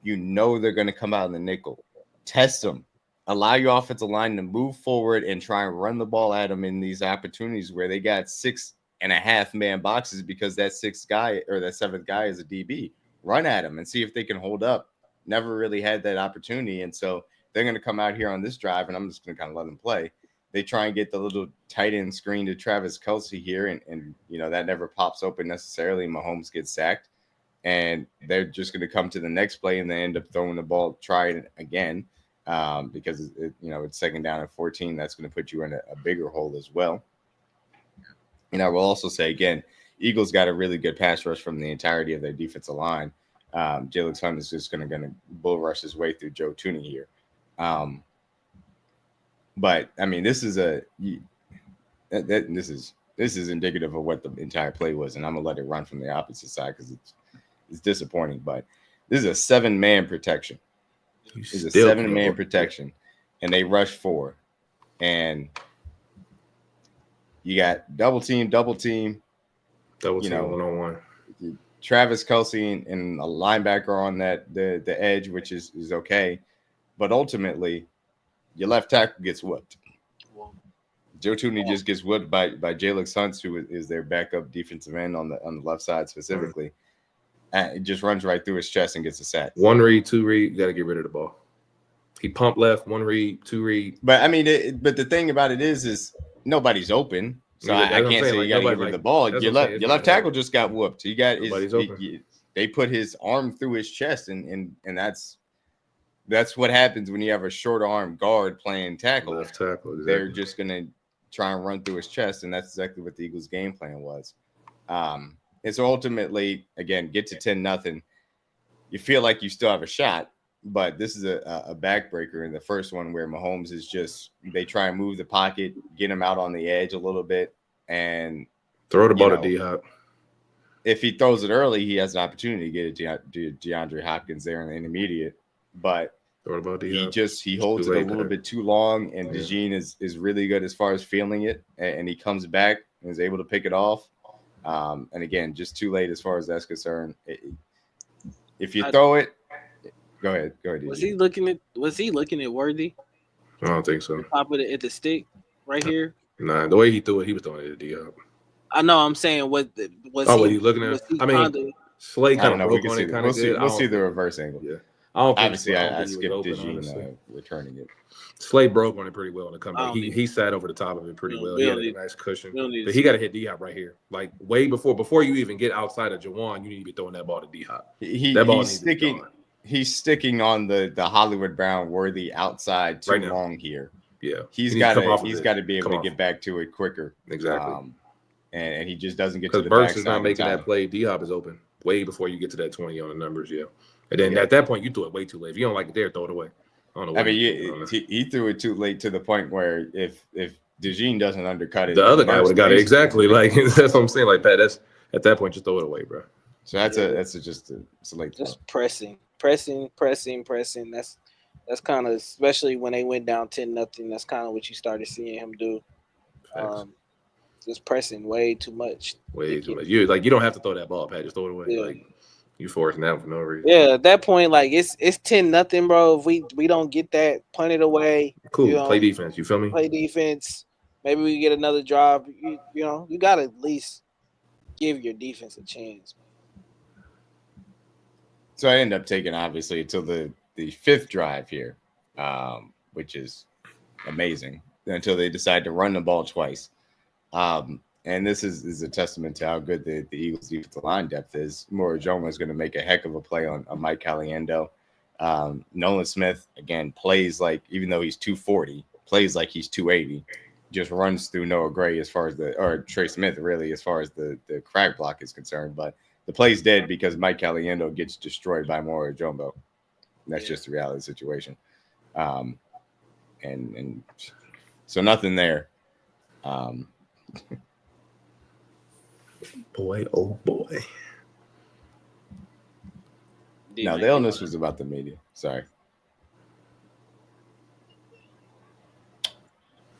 [SPEAKER 2] they're going to come out in the nickel. Test them. Allow your offensive line to move forward and try and run the ball at them in these opportunities where they got 6.5-man boxes because that 6th guy or that 7th guy is a DB. Run at them and see if they can hold up. Never really had that opportunity. And so they're going to come out here on this drive, and I'm just going to kind of let them play. They try and get the little tight end screen to Travis Kelce here, and that never pops open necessarily. Mahomes gets sacked, and they're just going to come to the next play, and they end up throwing the ball, try it again, because it's 2nd down and 14. That's going to put you in a bigger hole as well. And I will also say, again, Eagles got a really good pass rush from the entirety of their defensive line. Jalen Hurts is just going to bull rush his way through Joe Thuney here. But I mean, this is indicative of what the entire play was, and I'm gonna let it run from the opposite side because it's disappointing. But this is a 7-man protection. It's a 7-man protection, and they rush 4, and you got double team,
[SPEAKER 4] 1-on-1.
[SPEAKER 2] Travis Kelce and a linebacker on the edge, which is okay, but ultimately your left tackle gets whooped. Joe Thuney just gets whooped by Jalen Hurts, who is their backup defensive end on the left side specifically. It just runs right through his chest and gets a sack.
[SPEAKER 4] 1 read, 2 read, you got to get rid of the ball. He pumped left, 1 read, 2 read.
[SPEAKER 2] But I mean, but the thing about it is nobody's open. So I can't say you got to get rid of the ball. Your left tackle just got whooped. They put his arm through his chest, and that's that's what happens when you have a short arm guard playing tackle.
[SPEAKER 4] Left tackle. Exactly.
[SPEAKER 2] They're just gonna try and run through his chest, and that's exactly what the Eagles' game plan was. And so ultimately, again, get to 10-0. You feel like you still have a shot, but this is a backbreaker in the first one where Mahomes is just, they try and move the pocket, get him out on the edge a little bit, and
[SPEAKER 4] throw the ball to D-Hop.
[SPEAKER 2] If he throws it early, he has an opportunity to get it to DeAndre Hopkins there in the intermediate. But he holds it a little bit too long, and DeJean is really good as far as feeling it, and he comes back and is able to pick it off. And again, just too late as far as that's concerned. If you throw it, go ahead.
[SPEAKER 3] Was he looking at Worthy?
[SPEAKER 4] I don't think so.
[SPEAKER 3] Top of it at the stick right here.
[SPEAKER 4] Nah, the way he threw it, he was throwing it at D-Hop.
[SPEAKER 3] I know. I'm saying was
[SPEAKER 4] he looking at? I mean, Slay kind of broke on it.
[SPEAKER 2] We'll see the reverse angle.
[SPEAKER 4] Yeah.
[SPEAKER 2] Obviously, I skipped DeJean returning it.
[SPEAKER 4] Slay broke on it pretty well in the comeback. He sat over the top of it pretty well. He had a nice cushion. But he got to hit D-Hop right here. Like way before you even get outside of Jawan, you need to be throwing that ball to D-Hop.
[SPEAKER 2] He's sticking on the Hollywood Brown Worthy outside too long here.
[SPEAKER 4] Yeah.
[SPEAKER 2] He's got to be able to get back to it quicker.
[SPEAKER 4] Exactly.
[SPEAKER 2] And he just doesn't get to the
[SPEAKER 4] Burks is not making that play. D-Hop is open way before you get to that 20 on the numbers. Yeah. And then at that point, you threw it way too late. If you don't like it there, throw it away. I don't know.
[SPEAKER 2] He threw it too late to the point where if DeJean doesn't undercut it,
[SPEAKER 4] the other guy would have got it exactly. Like that's what I'm saying. Like that's at that point, just throw it away, bro.
[SPEAKER 2] So that's a late.
[SPEAKER 3] Just pressing. That's kind of, especially when they went down 10-0. That's kind of what you started seeing him do. Just pressing way too much.
[SPEAKER 4] Way too much. You don't have to throw that ball, Pat. Just throw it away.
[SPEAKER 3] Yeah.
[SPEAKER 4] Like you forcing that for no reason.
[SPEAKER 3] Yeah, at that point, like it's 10-0, bro. If we don't get that, punt it away.
[SPEAKER 4] Cool. Play defense. You feel me?
[SPEAKER 3] Play defense. Maybe we get another drive. You gotta at least give your defense a chance.
[SPEAKER 2] So I end up taking obviously until the fifth drive here, which is amazing, until they decide to run the ball twice. And this is a testament to how good the Eagles' defensive line depth is. Morojoma is going to make a heck of a play on Mike Caliendo. Nolan Smith, again, plays like, even though he's 240, plays like he's 280. Just runs through Noah Gray or Trey Smith, really, as far as the crack block is concerned. But the play's dead because Mike Caliendo gets destroyed by Morojoma. That's just the reality of the situation. And so nothing there.
[SPEAKER 4] Boy, oh boy.
[SPEAKER 2] No, the illness was about the media. Sorry.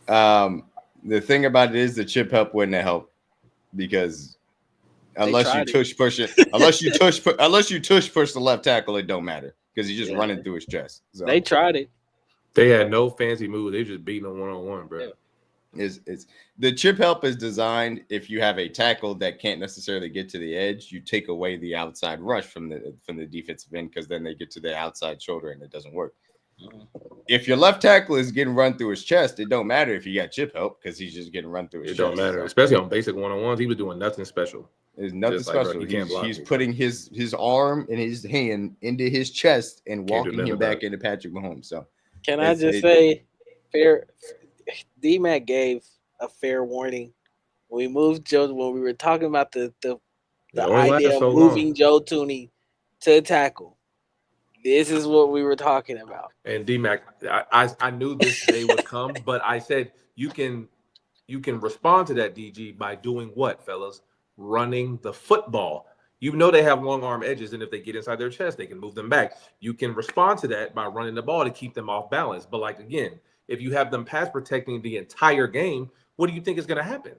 [SPEAKER 2] The thing about it is the chip help wouldn't have helped because unless you tush push the left tackle, it don't matter because he's just running through his chest. So.
[SPEAKER 3] They tried it.
[SPEAKER 4] They had no fancy moves. They just beating him one-on-one, bro.
[SPEAKER 3] Yeah.
[SPEAKER 2] Is the chip help is designed if you have a tackle that can't necessarily get to the edge, you take away the outside rush from the defensive end because then they get to the outside shoulder and it doesn't work. Mm-hmm. If your left tackle is getting run through his chest, it don't matter if you got chip help because he's just getting run through his chest.
[SPEAKER 4] It don't matter, especially on basic one-on-ones. He was doing nothing special.
[SPEAKER 2] There's nothing special. He's putting his arm and his hand into his chest and walking him back into Patrick Mahomes. So
[SPEAKER 3] can I just say, fair. D-Mac gave a fair warning when we moved Joe. When we were talking about the idea of moving Joe Thuney to tackle, this is what we were talking about.
[SPEAKER 4] And D-Mac, I knew this day would come, but I said you can respond to that, DG, by doing what, fellas? Running the football. You know they have long arm edges, and if they get inside their chest, they can move them back. You can respond to that by running the ball to keep them off balance. But like again, if you have them pass protecting the entire game, what do you think is going to happen?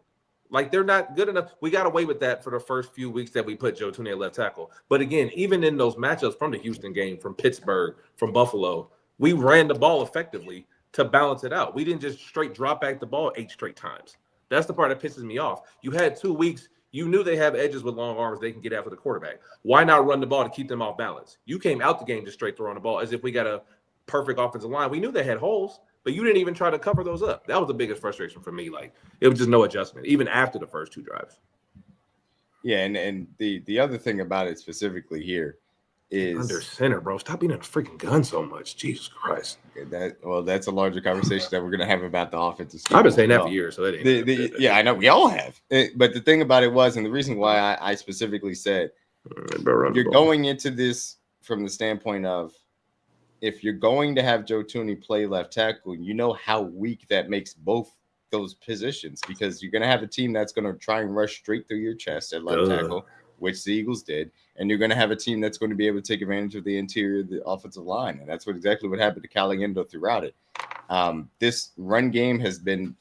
[SPEAKER 4] Like, they're not good enough. We got away with that for the first few weeks that we put Joe Thuney at left tackle. But again, even in those matchups from the Houston game, from Pittsburgh, from Buffalo, we ran the ball effectively to balance it out. We didn't just straight drop back the ball 8 straight times. That's the part that pisses me off. You had 2 weeks. You knew they have edges with long arms. They can get after the quarterback. Why not run the ball to keep them off balance? You came out the game just straight throwing the ball as if we got a perfect offensive line. We knew they had holes. But you didn't even try to cover those up. That was the biggest frustration for me. Like, it was just no adjustment, even after the first 2 drives.
[SPEAKER 2] Yeah, and the other thing about it specifically here is
[SPEAKER 4] under center, bro. Stop being a freaking gun so much. Jesus Christ.
[SPEAKER 2] That's a larger conversation that we're gonna have about the offensive scheme.
[SPEAKER 4] I've been saying that for years, so it ain't.
[SPEAKER 2] Yeah, I know we all have. But the thing about it was, and the reason why I specifically said you're going into this from the standpoint of if you're going to have Joe Thuney play left tackle, you know how weak that makes both those positions because you're going to have a team that's going to try and rush straight through your chest at left tackle, which the Eagles did, and you're going to have a team that's going to be able to take advantage of the interior of the offensive line, and that's exactly what happened to Caliendo throughout it. This run game has been,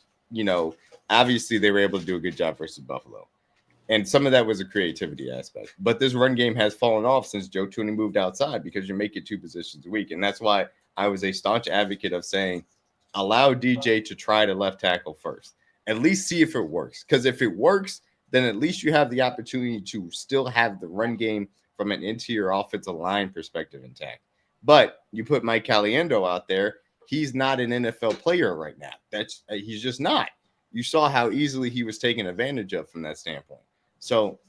[SPEAKER 2] obviously they were able to do a good job versus Buffalo. And some of that was a creativity aspect. But this run game has fallen off since Joe Thuney moved outside because you're making two positions a week. And that's why I was a staunch advocate of saying, allow DJ to try to left tackle first. At least see if it works. Because if it works, then at least you have the opportunity to still have the run game from an interior offensive line perspective intact. But you put Mike Caliendo out there, he's not an NFL player right now. He's just not. You saw how easily he was taken advantage of from that standpoint. So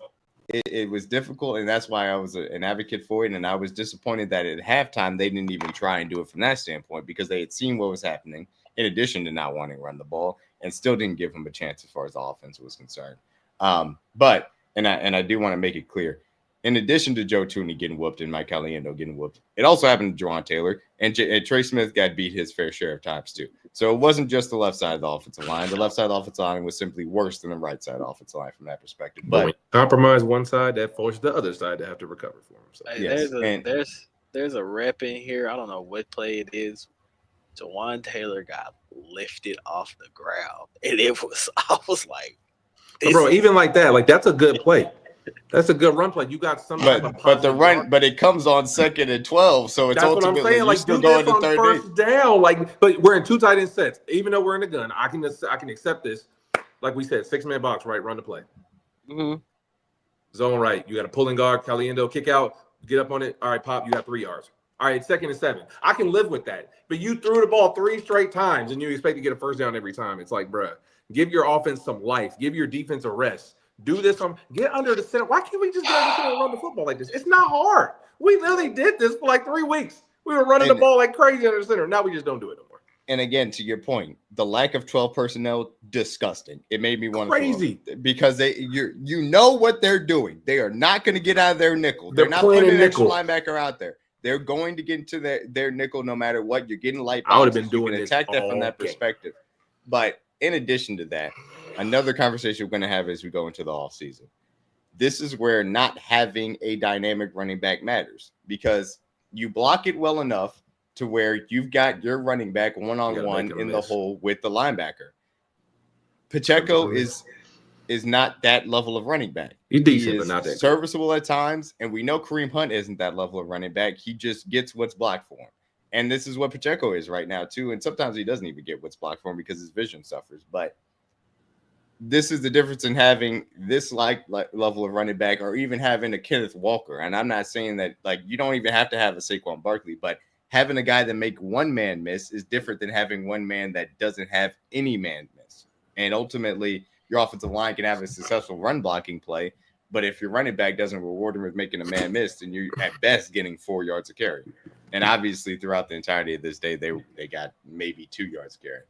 [SPEAKER 2] it was difficult, and that's why I was an advocate for it, and I was disappointed that at halftime they didn't even try and do it from that standpoint because they had seen what was happening in addition to not wanting to run the ball and still didn't give him a chance as far as the offense was concerned. But I do want to make it clear, in addition to Joe Thuney getting whooped and Mike Caliendo getting whooped, it also happened to Juwan Taylor, and Trey Smith got beat his fair share of times too. So it wasn't just the left side of the offensive line. The left side of the offensive line was simply worse than the right side of the offensive line from that perspective.
[SPEAKER 4] But when you compromise one side, that forces the other side to have to recover for him. So.
[SPEAKER 3] Hey, there's a rep in here. I don't know what play it is. Juwan Taylor got lifted off the ground, and I was like,
[SPEAKER 4] bro, even like that, like that's a good play. That's a good run play. You got some,
[SPEAKER 2] but it comes on 2nd and 12, so it's ultimately what I'm saying. Like still going to third
[SPEAKER 4] first down. Like, but we're in two tight end sets. Even though we're in the gun, I can accept this. Like we said, 6-man box, right? Run the play.
[SPEAKER 3] Mm-hmm.
[SPEAKER 4] Zone right. You got a pulling guard, Caliendo, kick out, get up on it. All right, Pop, you got 3 yards. All right, 2nd and 7. I can live with that. But you threw the ball 3 straight times, and you expect to get a first down every time. It's like, bruh, give your offense some life. Give your defense a rest. Do this. Get under the center. Why can't we just get under the center and run the football like this? It's not hard. We literally did this for like 3 weeks. We were running the ball like crazy under the center. Now we just don't do it no more.
[SPEAKER 2] And again, to your point, the lack of 12 personnel, disgusting. It made me want
[SPEAKER 4] crazy
[SPEAKER 2] because you know what they're doing. They are not going to get out of their nickel. They're not putting an extra linebacker out there. They're going to get into their nickel no matter what. You're getting light boxes.
[SPEAKER 4] I would have been doing
[SPEAKER 2] this attack that from that perspective. But in addition to that, another conversation we're going to have as we go into the offseason. This is where not having a dynamic running back matters because you block it well enough to where you've got your running back one-on-one in the hole with the linebacker. Pacheco is not that level of running back.
[SPEAKER 4] He's decent,
[SPEAKER 2] but
[SPEAKER 4] not that
[SPEAKER 2] serviceable at times, and we know Kareem Hunt isn't that level of running back. He just gets what's blocked for him. And this is what Pacheco is right now, too. And sometimes he doesn't even get what's blocked for him because his vision suffers. But this is the difference in having this level of running back or even having a Kenneth Walker. And I'm not saying that you don't even have to have a Saquon Barkley, but having a guy that make one man miss is different than having one man that doesn't have any man miss. And ultimately, your offensive line can have a successful run blocking play, but if your running back doesn't reward him with making a man miss, then you're at best getting 4 yards of carry. And obviously, throughout the entirety of this day, they got maybe 2 yards of carry.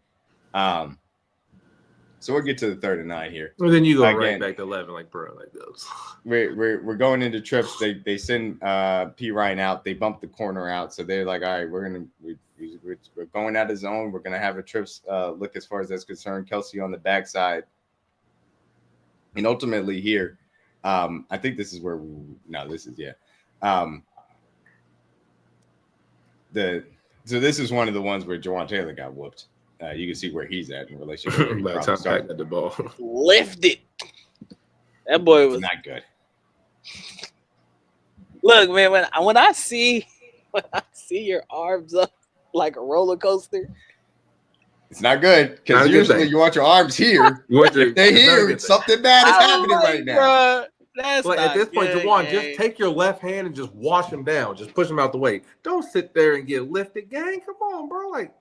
[SPEAKER 2] So we'll get to the 3rd and 9 here.
[SPEAKER 4] Well, then you go right back to 11, like bro, like those.
[SPEAKER 2] We're going into trips. They send P. Ryan out. They bump the corner out, so they're like, all right, we're going out of zone. We're gonna have a trips look as far as that's concerned. Kelce on the backside, and ultimately here, I think this is where this is one of the ones where Juwan Taylor got whooped. You can see where he's at in relation to where he started
[SPEAKER 4] the ball.
[SPEAKER 3] Lifted. That boy was
[SPEAKER 2] not good.
[SPEAKER 3] Look, man, when I see your arms up like a roller coaster,
[SPEAKER 2] it's not good because usually you want your arms here. If they're here, something bad is happening right now.
[SPEAKER 3] Bro, that's
[SPEAKER 4] like at this point, Juwan, just take your left hand and just wash him down. Just push him out the way. Don't sit there and get lifted, gang. Come on, bro. Like.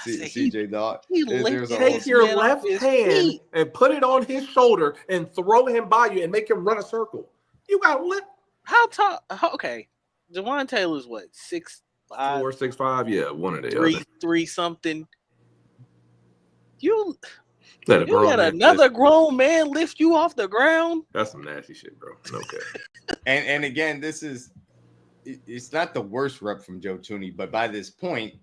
[SPEAKER 2] CJ Dog.
[SPEAKER 4] Take your left hand and put it on his shoulder and throw him by you and make him run a circle. You got lift.
[SPEAKER 3] How tall? Okay. Jawan Taylor's what 6'5",
[SPEAKER 4] 4'6'5", yeah, one of the other.
[SPEAKER 3] three something. You
[SPEAKER 4] Let a grown
[SPEAKER 3] let
[SPEAKER 4] man
[SPEAKER 3] another
[SPEAKER 4] listen.
[SPEAKER 3] grown man lift you off the ground.
[SPEAKER 4] That's some nasty shit, bro. Okay.
[SPEAKER 2] And again, it's not the worst rep from Joe Thuney, but by this point,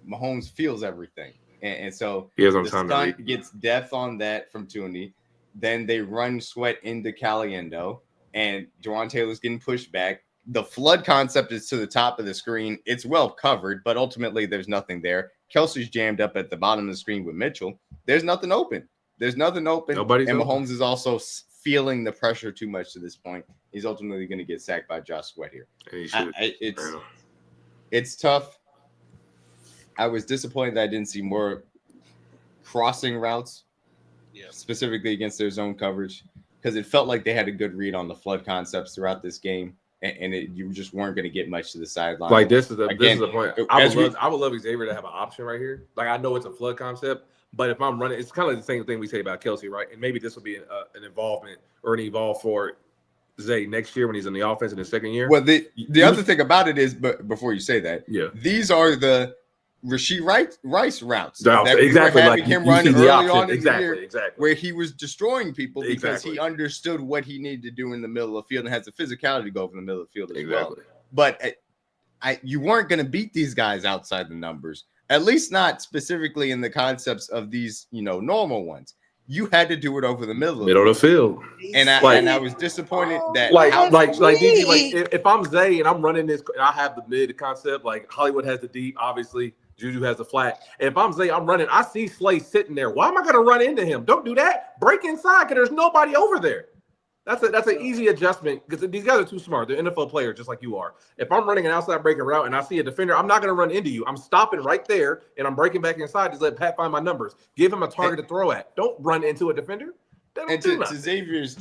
[SPEAKER 2] Mahomes feels everything, and so
[SPEAKER 4] He has no
[SPEAKER 2] the
[SPEAKER 4] time to
[SPEAKER 2] stunt
[SPEAKER 4] read.
[SPEAKER 2] gets depth on that from Thuney. Then they run Sweat into Caliendo, and Jawan Taylor's getting pushed back. The flood concept is to the top of the screen. It's well covered, but ultimately there's nothing there. Kelce's jammed up at the bottom of the screen with Mitchell. There's nothing open.
[SPEAKER 4] Nobody's
[SPEAKER 2] and
[SPEAKER 4] open.
[SPEAKER 2] Mahomes is also feeling the pressure too much to this point. He's ultimately going to get sacked by Josh Sweat here. It's tough. I was disappointed that I didn't see more crossing routes, specifically against their zone coverage, because it felt like they had a good read on the flood concepts throughout this game, and you just weren't going to get much to the sideline.
[SPEAKER 4] Like this is the point. I would love Xavier to have an option right here. Like I know it's a flood concept, but if I'm running, it's kind of the same thing we say about Kelce, right? And maybe this will be an involvement or an evolve for Zay next year when he's in the offense in his second year.
[SPEAKER 2] Well, the other thing about it is, but before you say that, these are the Rashee Rice routes that
[SPEAKER 4] exactly
[SPEAKER 2] we were
[SPEAKER 4] like
[SPEAKER 2] having him run early on in the year,
[SPEAKER 4] exactly,
[SPEAKER 2] where he was destroying people because he understood what he needed to do in the middle of the field and has the physicality to go over the middle of the field as well. But you weren't going to beat these guys outside the numbers, at least not specifically in the concepts of these, normal ones. You had to do it over the middle of the field. And I was disappointed that
[SPEAKER 4] if I'm Zay and I'm running this, I have the mid concept, like Hollywood has the deep, obviously Juju has the flat. And if I'm Zay, I'm running, I see Slay sitting there. Why am I going to run into him? Don't do that. Break inside because there's nobody over there. That's an easy adjustment because these guys are too smart. They're NFL players just like you are. If I'm running an outside breaking route and I see a defender, I'm not going to run into you. I'm stopping right there and I'm breaking back inside. Just let Pat find my numbers. Give him a target to throw at. Don't run into a defender.
[SPEAKER 2] And to Xavier's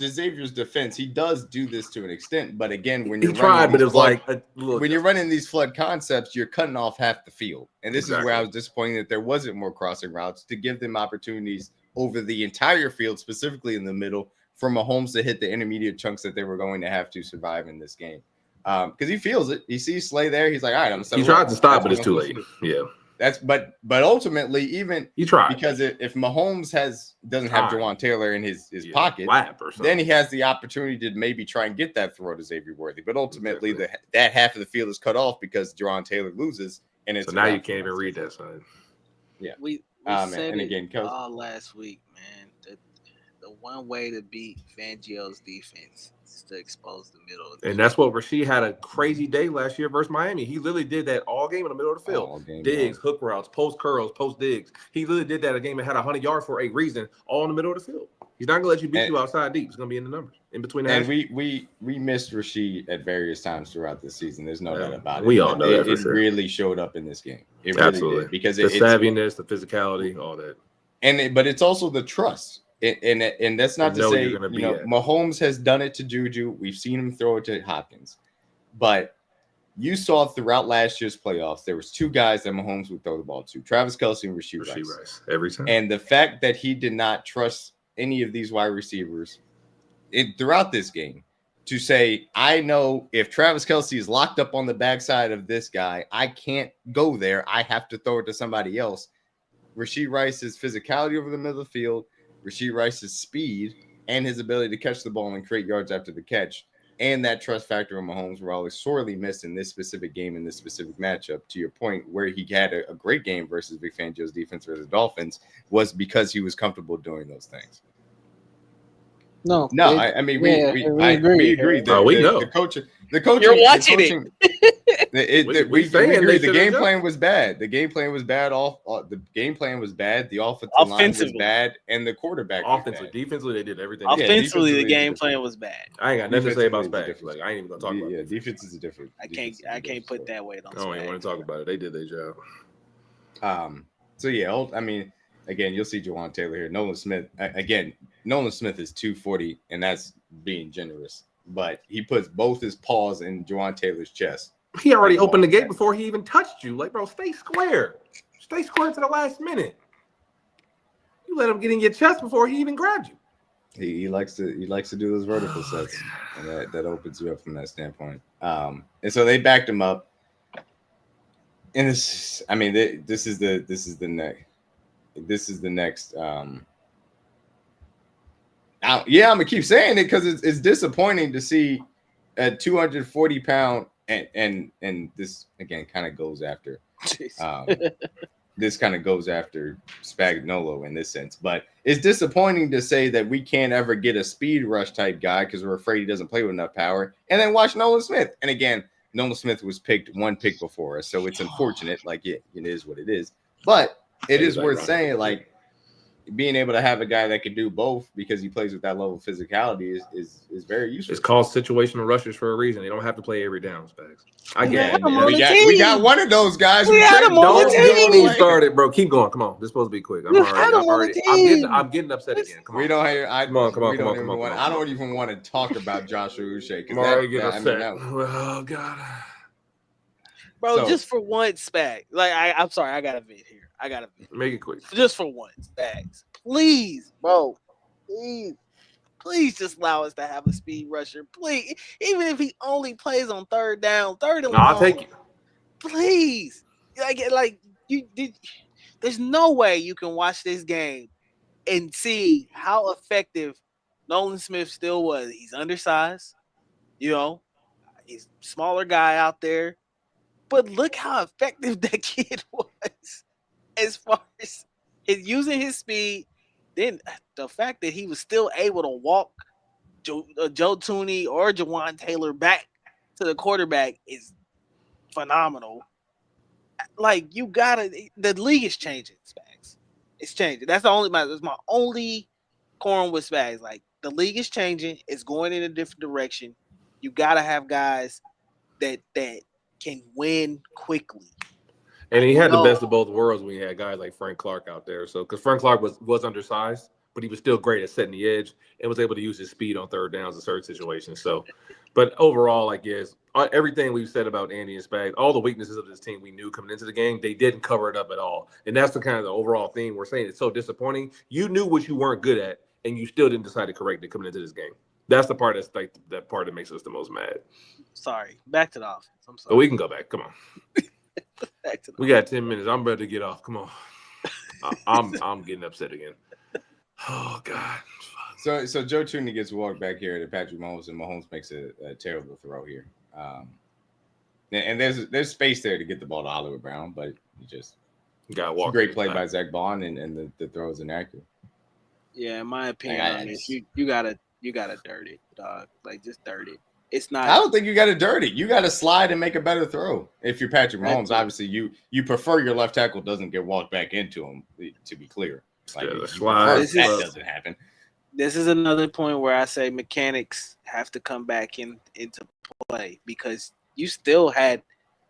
[SPEAKER 2] defense, he does do this to an extent. But again, when you're when you're running these flood concepts, you're cutting off half the field. And this is where I was disappointed that there wasn't more crossing routes to give them opportunities over the entire field, specifically in the middle, for Mahomes to hit the intermediate chunks that they were going to have to survive in this game. Because he feels it. He sees Slay there. He's like, all right,
[SPEAKER 4] he tried to stop, but it's too late. Yeah.
[SPEAKER 2] But ultimately, even
[SPEAKER 4] he tried,
[SPEAKER 2] because if Mahomes doesn't have Jawan Taylor in his pocket, then he has the opportunity to maybe try and get that throw to Xavier Worthy. But ultimately, that half of the field is cut off because Jawan Taylor loses, and it's
[SPEAKER 4] so now you can't even read that side.
[SPEAKER 2] Yeah,
[SPEAKER 3] we said and again, all last week, man. The one way to beat Fangio's defense is to expose the middle.
[SPEAKER 4] And that's what Rashee had a crazy day last year versus Miami. He literally did that all game in the middle of the field. Digs, hook routes, post curls, post digs. He literally did that a game that had 100 yards for a reason, all in the middle of the field. He's not going to let you beat you outside deep. It's going to be in the numbers, in between the
[SPEAKER 2] And we missed Rashee at various times throughout the season. There's no doubt about it.
[SPEAKER 4] We all know that for
[SPEAKER 2] it
[SPEAKER 4] sure.
[SPEAKER 2] really showed up in this game. It
[SPEAKER 4] Absolutely.
[SPEAKER 2] really did, because
[SPEAKER 4] the savviness, the physicality, all that.
[SPEAKER 2] But it's also the trust. And that's not to say, Mahomes has done it to Juju. We've seen him throw it to Hopkins. But you saw throughout last year's playoffs, there was two guys that Mahomes would throw the ball to, Travis Kelce and Rashee Rice.
[SPEAKER 4] Every time.
[SPEAKER 2] And the fact that he did not trust any of these wide receivers throughout this game to say, I know if Travis Kelce is locked up on the backside of this guy, I can't go there. I have to throw it to somebody else. Rashee Rice's physicality over the middle of the field, Rashee Rice's speed, and his ability to catch the ball and create yards after the catch, and that trust factor of Mahomes were always sorely missed in this specific game, in this specific matchup. To your point, where he had a great game versus Vic Fangio's defense or the Dolphins, was because he was comfortable doing those things. I mean, we agree.
[SPEAKER 4] We know.
[SPEAKER 2] The coaching.
[SPEAKER 3] You're watching
[SPEAKER 2] it. We agree. The game plan was bad. The game plan was bad. The game plan was bad. The offensive line was bad, and the quarterback.
[SPEAKER 4] Offensively, defensively, they did everything.
[SPEAKER 3] Offensively, the game plan was bad.
[SPEAKER 4] I ain't got nothing to say about Spags. Like I ain't even gonna talk about it.
[SPEAKER 2] Yeah, defense is different.
[SPEAKER 3] I can't put that weight on.
[SPEAKER 4] I don't even want to talk about it. They did their job.
[SPEAKER 2] So yeah, I mean, again, you'll see Jawan Taylor here. Nolan Smith is 240, and that's being generous. But he puts both his paws in Jawan Taylor's chest.
[SPEAKER 4] He already opened the gate before he even touched you. Like, bro, stay square. Stay square to the last minute. You let him get in your chest before he even grabbed you.
[SPEAKER 2] He likes to do those vertical sets, and that opens you up from that standpoint. And so they backed him up. And this, I mean, this is the next. I'm gonna keep saying it because it's disappointing to see a 240-pound and this again kind of goes after Spagnuolo in this sense, but it's disappointing to say that we can't ever get a speed rush type guy because we're afraid he doesn't play with enough power, and then watch Nolan Smith. And again, Nolan Smith was picked one pick before us, so it's unfortunate. Like it is what it is, but it is worth saying like. Being able to have a guy that can do both because he plays with that level of physicality is very useful.
[SPEAKER 4] It's called situational rushers for a reason. They don't have to play every down, Spags. I get it.
[SPEAKER 2] We got one of those guys.
[SPEAKER 3] We had him on the team.
[SPEAKER 4] Don't started, bro. Keep going. Come on. This is supposed to be quick. I'm getting upset again. Come on.
[SPEAKER 2] We don't hear. Come
[SPEAKER 4] on.
[SPEAKER 2] I don't even want to talk about Joshua Uche.
[SPEAKER 4] I'm already getting upset. Oh God.
[SPEAKER 3] Bro, just for one, Spag. Like I'm sorry, I got a vid here.
[SPEAKER 4] Make it quick.
[SPEAKER 3] Just for one, Spags. Please, bro. Please just allow us to have a speed rusher. Please. Even if he only plays on third down, third and long.
[SPEAKER 4] I'll take you.
[SPEAKER 3] Please. Like you did. There's no way you can watch this game and see how effective Nolan Smith still was. He's undersized. You know, he's a smaller guy out there. But look how effective that kid was. As far as using his speed, then the fact that he was still able to walk Joe Tooney or Jawan Taylor back to the quarterback is phenomenal. Like the league is changing, Spags. It's changing. That's my only quorum with Spags. Like the league is changing. It's going in a different direction. You gotta have guys that can win quickly.
[SPEAKER 4] And he had the best of both worlds when he had guys like Frank Clark out there. So, because Frank Clark was undersized, but he was still great at setting the edge and was able to use his speed on third downs in certain situations. So, but overall, I guess everything we've said about Andy and Spags, all the weaknesses of this team we knew coming into the game, they didn't cover it up at all. And that's the kind of the overall theme we're saying. It's so disappointing. You knew what you weren't good at, and you still didn't decide to correct it coming into this game. That's the part that's like that part that makes us the most mad.
[SPEAKER 3] Sorry, back to the offense. I'm sorry.
[SPEAKER 4] But we can go back. Come on. We got 10 minutes. I'm ready to get off. Come on. I'm getting upset again. Oh God.
[SPEAKER 2] So Joe Tooney gets walked back here to Patrick Mahomes, and Mahomes makes a terrible throw here. And there's space there to get the ball to Hollywood Brown, but you just
[SPEAKER 4] got walk.
[SPEAKER 2] Great play by Zach Bond, and the throw is inaccurate.
[SPEAKER 3] Yeah, in my opinion, you gotta dirt it, dog. Like just dirt it. It's not.
[SPEAKER 2] I don't think you got to dirt it. You got to slide and make a better throw. If you're Patrick Mahomes, obviously you prefer your left tackle doesn't get walked back into him. To be clear, like that doesn't happen.
[SPEAKER 3] This is another point where I say mechanics have to come back into play because you still had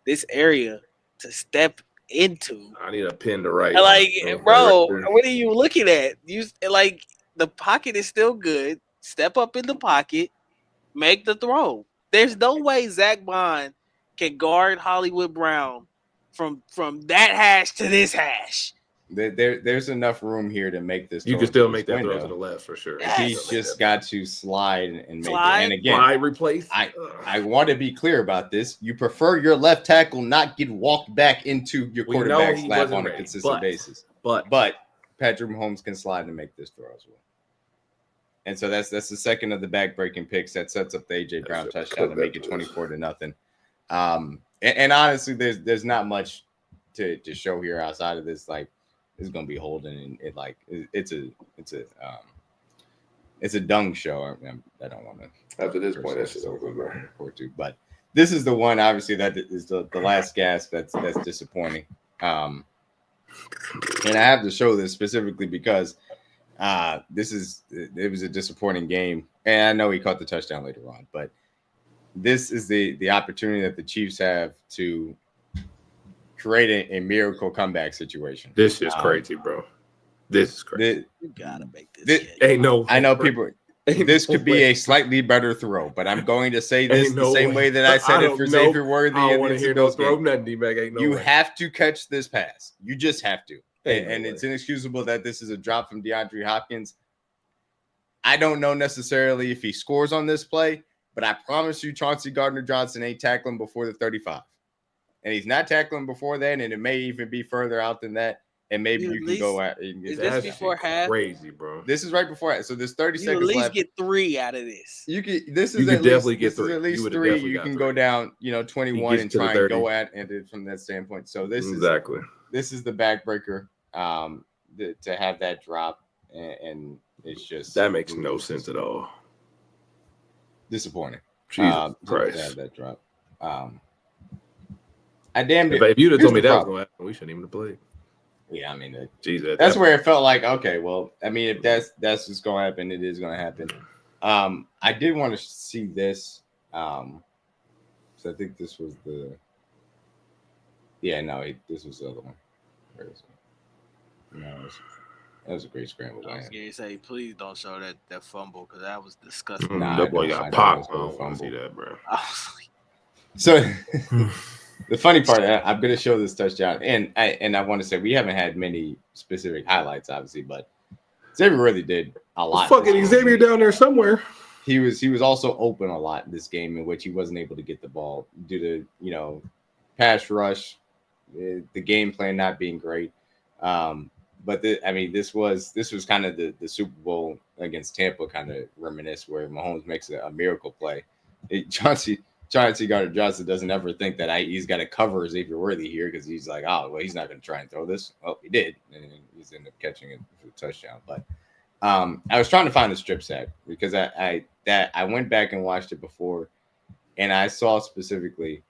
[SPEAKER 3] this area to step into.
[SPEAKER 4] I need a pin to write.
[SPEAKER 3] Like, bro, what are you looking at? You like the pocket is still good. Step up in the pocket. Make the throw. There's no way Zach Bond can guard Hollywood Brown from that hash to this hash.
[SPEAKER 2] There's enough room here to make this.
[SPEAKER 4] You can still make that throw to the left for sure.
[SPEAKER 2] Yes. He's just got to slide and make it. And again,
[SPEAKER 4] replace.
[SPEAKER 2] I want to be clear about this. You prefer your left tackle not get walked back into your quarterback's lap on a consistent basis. But Patrick Mahomes can slide and make this throw as well. And so that's the second of the back-breaking picks that sets up the A.J. Brown touchdown to make it 24-0. And honestly, there's not much to show here outside of this. Like, it's gonna be holding, and it's a dung show. I don't want to.
[SPEAKER 4] After this point, that's just over.
[SPEAKER 2] But this is the one, obviously, that is the last gasp that's disappointing. And I have to show this specifically because. It was a disappointing game, and I know he caught the touchdown later on, but this is the opportunity that the Chiefs have to create a miracle comeback situation.
[SPEAKER 4] This is crazy, bro. This is crazy.
[SPEAKER 3] You gotta make this.
[SPEAKER 2] Ain't no. I know people. This could be a slightly better throw, but I'm going to say this the same way that I said it for Xavier Worthy.
[SPEAKER 4] I don't want to hear no throw nothing, D-Mac.
[SPEAKER 2] You have to catch this pass. You just have to. And it's inexcusable that this is a drop from DeAndre Hopkins. I don't know necessarily if he scores on this play, but I promise you Chauncey Gardner-Johnson ain't tackling before the 35. And he's not tackling before then, and it may even be further out than that. And maybe you can go at it.
[SPEAKER 3] Is this before half?
[SPEAKER 4] Crazy, bro.
[SPEAKER 2] This is right before. So there's 30
[SPEAKER 3] You
[SPEAKER 2] seconds
[SPEAKER 3] at least
[SPEAKER 2] left.
[SPEAKER 3] get 3 out of this.
[SPEAKER 2] You could. This is
[SPEAKER 4] You
[SPEAKER 2] at
[SPEAKER 4] could
[SPEAKER 2] least,
[SPEAKER 4] definitely get
[SPEAKER 2] this
[SPEAKER 4] 3.
[SPEAKER 2] Is at least
[SPEAKER 4] You
[SPEAKER 2] 3. You can go down, 21 and try and go at it from that standpoint. So this is the backbreaker. To have that drop, and it's just
[SPEAKER 4] that makes no sense at all.
[SPEAKER 2] Disappointing.
[SPEAKER 4] Jesus Christ.
[SPEAKER 2] To have that drop. I damn it.
[SPEAKER 4] If you'd have told me that was going to happen, we shouldn't even have played.
[SPEAKER 2] Yeah, I mean,
[SPEAKER 4] that's
[SPEAKER 2] where it felt like, okay, well, I mean, if that's what's going to happen, it is going to happen. I did want to see this. So I think this was the. Yeah, no, this was the other one. Where is it? No, that was a great scramble.
[SPEAKER 3] I was going to say, please don't show that fumble because that was disgusting.
[SPEAKER 4] That boy got popped. I don't want to see that, bro.
[SPEAKER 2] So. The funny part, I'm going to show this touchdown, and I want to say we haven't had many specific highlights, obviously, but Xavier really did a lot.
[SPEAKER 4] Fucking Xavier down there somewhere.
[SPEAKER 2] He was also open a lot in this game in which he wasn't able to get the ball due to pass rush, the game plan not being great. But this was kind of the Super Bowl against Tampa kind of reminisce where Mahomes makes a miracle play. Chauncey Gardner-Johnson doesn't ever think that he's got to cover Xavier Worthy here because he's like, oh, well, he's not going to try and throw this. Well, he did, and he's ended up catching it for a touchdown. But I was trying to find the strip sack because I went back and watched it before, and I saw specifically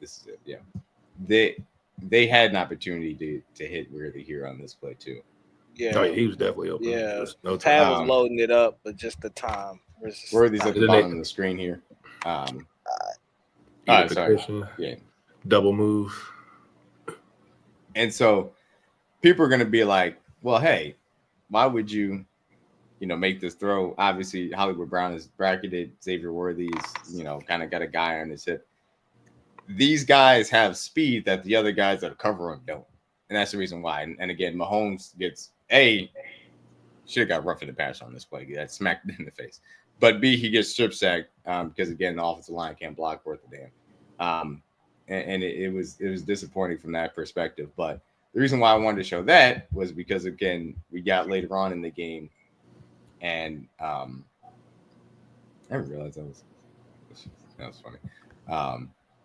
[SPEAKER 2] this is it. Yeah, they had an opportunity to hit Worthy here on this play too.
[SPEAKER 3] Yeah,
[SPEAKER 4] he was definitely open.
[SPEAKER 3] Yeah, Tad was loading it up, but just the time.
[SPEAKER 2] Worthy's at the bottom of the screen here. Sorry. Yeah.
[SPEAKER 4] Double move.
[SPEAKER 2] And so people are going to be like, well, hey, why would you, make this throw? Obviously, Hollywood Brown is bracketed. Xavier Worthy's, kind of got a guy on his hip. These guys have speed that the other guys that cover them don't. And that's the reason why. And again, Mahomes should have got rough in the pass on this play. He got smacked in the face. But B, he gets strip sacked because again the offensive line can't block worth a damn. And it was disappointing from that perspective. But the reason why I wanted to show that was because again we got later on in the game, and I didn't realize that was funny.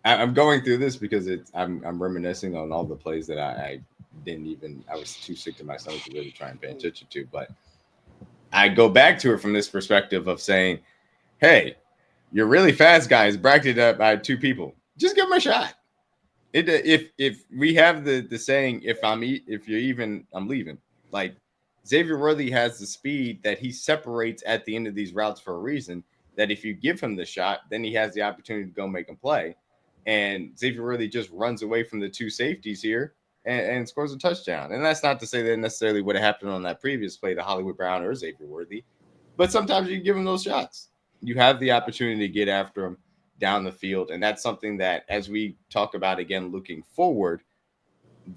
[SPEAKER 2] I'm going through this because I'm reminiscing on all the plays that I was too sick to my stomach to really try and pay attention to, but. I go back to it from this perspective of saying, hey, you're really fast guys bracketed up by 2 people. Just give them a shot. If we have the saying, if you're even, I'm leaving. Like Xavier Worthy has the speed that he separates at the end of these routes for a reason, that if you give him the shot, then he has the opportunity to go make a play. And Xavier Worthy just runs away from the 2 safeties here. And scores a touchdown. And that's not to say that necessarily would have happened on that previous play to Hollywood Brown or Xavier Worthy. But sometimes you give them those shots. You have the opportunity to get after them down the field. And that's something that, as we talk about again looking forward,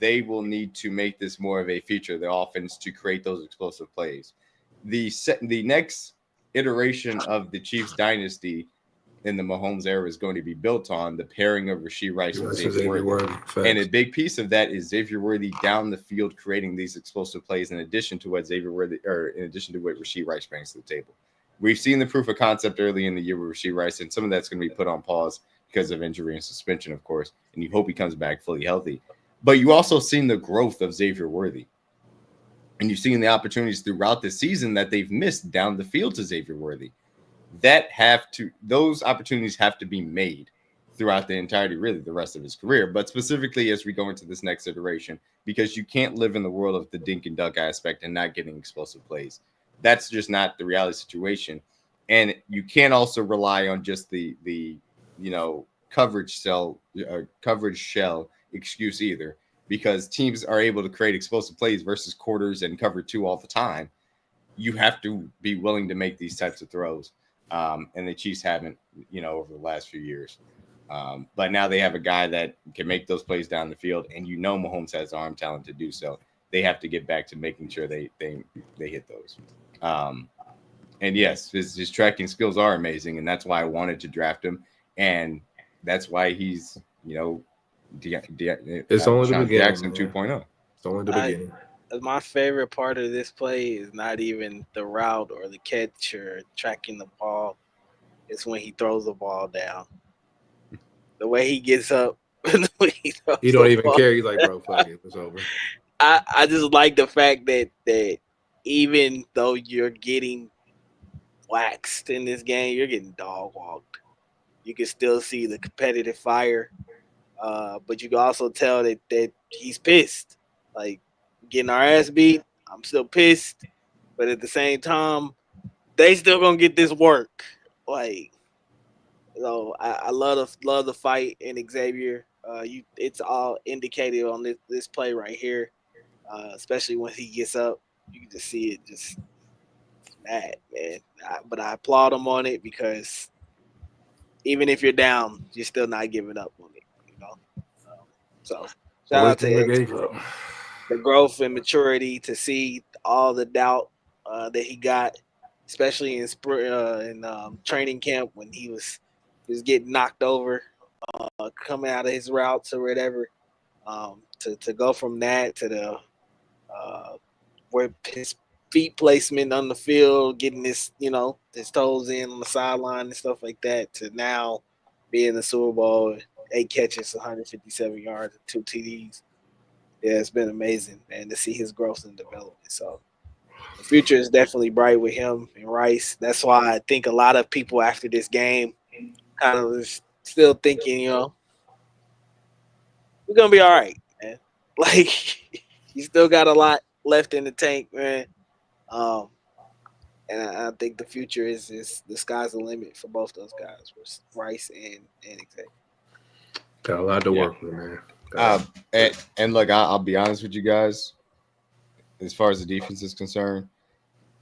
[SPEAKER 2] they will need to make this more of a feature of the offense to create those explosive plays. The next iteration of the Chiefs dynasty in the Mahomes era is going to be built on the pairing of Rashee Rice with Xavier Worthy. And a big piece of that is Xavier Worthy down the field creating these explosive plays in addition to what Rashee Rice brings to the table. We've seen the proof of concept early in the year with Rashee Rice, and some of that's going to be put on pause because of injury and suspension, of course, and you hope he comes back fully healthy. But you also seen the growth of Xavier Worthy. And you've seen the opportunities throughout the season that they've missed down the field to Xavier Worthy. Those opportunities have to be made throughout the entirety, really the rest of his career, but specifically as we go into this next iteration, because you can't live in the world of the dink and dunk aspect and not getting explosive plays. That's just not the reality situation. And you can't also rely on just the coverage shell excuse either, because teams are able to create explosive plays versus quarters and cover 2 all the time. You have to be willing to make these types of throws. And the Chiefs haven't, over the last few years. But now they have a guy that can make those plays down the field, and Mahomes has arm talent to do so. They have to get back to making sure they hit those. And yes, his tracking skills are amazing, and that's why I wanted to draft him, and that's why he's
[SPEAKER 4] It's only the
[SPEAKER 2] Deshaun
[SPEAKER 4] beginning,
[SPEAKER 2] Jackson
[SPEAKER 4] man.
[SPEAKER 2] 2.0.
[SPEAKER 4] It's only the
[SPEAKER 3] I
[SPEAKER 4] beginning.
[SPEAKER 3] my favorite part of this play is not even the route or the catch or tracking the ball. It's when he throws the ball down. The way he gets up, the way he throws
[SPEAKER 4] He don't
[SPEAKER 3] the
[SPEAKER 4] even
[SPEAKER 3] ball.
[SPEAKER 4] care. He's like, bro, fuck it. It's over.
[SPEAKER 3] I just like the fact that even though you're getting waxed in this game, you're getting dog walked. You can still see the competitive fire, but you can also tell that he's pissed. Like getting our ass beat, I'm still pissed, but at the same time, they still gonna get this work. Like, I love the fight in Xavier. It's all indicated on this play right here, especially when he gets up. You can just see it, just mad, man. But I applaud him on it because even if you're down, you're still not giving up on it. So shout
[SPEAKER 4] Always
[SPEAKER 3] out to
[SPEAKER 4] been the
[SPEAKER 3] X
[SPEAKER 4] game,
[SPEAKER 3] for
[SPEAKER 4] bro.
[SPEAKER 3] the growth and maturity to see all the doubt that he got, especially in training camp when he was getting knocked over, coming out of his routes or whatever. To go from that to the where his feet placement on the field, getting his toes in on the sideline and stuff like that, to now being in the Super Bowl, 8 catches, 157 yards, and 2 TDs. Yeah, it's been amazing, man, to see his growth and development. So the future is definitely bright with him and Rice. That's why I think a lot of people after this game kind of is still thinking, we're gonna be all right, man. Like you still got a lot left in the tank, man. Um, and I think the future is the sky's the limit for both those guys, Rice and Xavier.
[SPEAKER 4] Got a lot to
[SPEAKER 2] Yeah.
[SPEAKER 4] work with, man. Got
[SPEAKER 2] And look, I'll be honest with you guys. As far as the defense is concerned,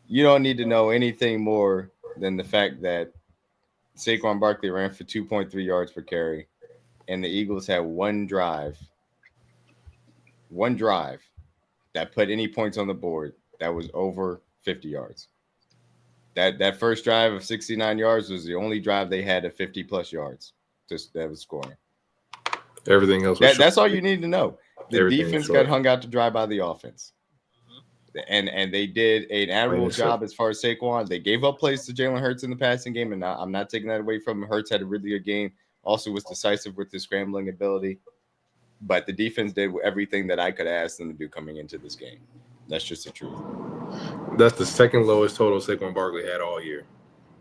[SPEAKER 2] you don't need to know anything more than the fact that Saquon Barkley ran for 2.3 yards per carry, and the Eagles had one drive that put any points on the board that was over 50 yards. That first drive of 69 yards was the only drive they had at 50 plus yards. That was scoring.
[SPEAKER 4] everything else was short.
[SPEAKER 2] That's all you need to know. The
[SPEAKER 4] Everything
[SPEAKER 2] defense
[SPEAKER 4] short.
[SPEAKER 2] got hung out to dry by the offense. And they did an admirable job as far as Saquon. They gave up plays to Jalen Hurts in the passing game, and I'm not taking that away from him. Hurts had a really good game. Also was decisive with his scrambling ability. But the defense did everything that I could ask them to do coming into this game. That's just the truth.
[SPEAKER 4] That's the second lowest total Saquon Barkley had all year.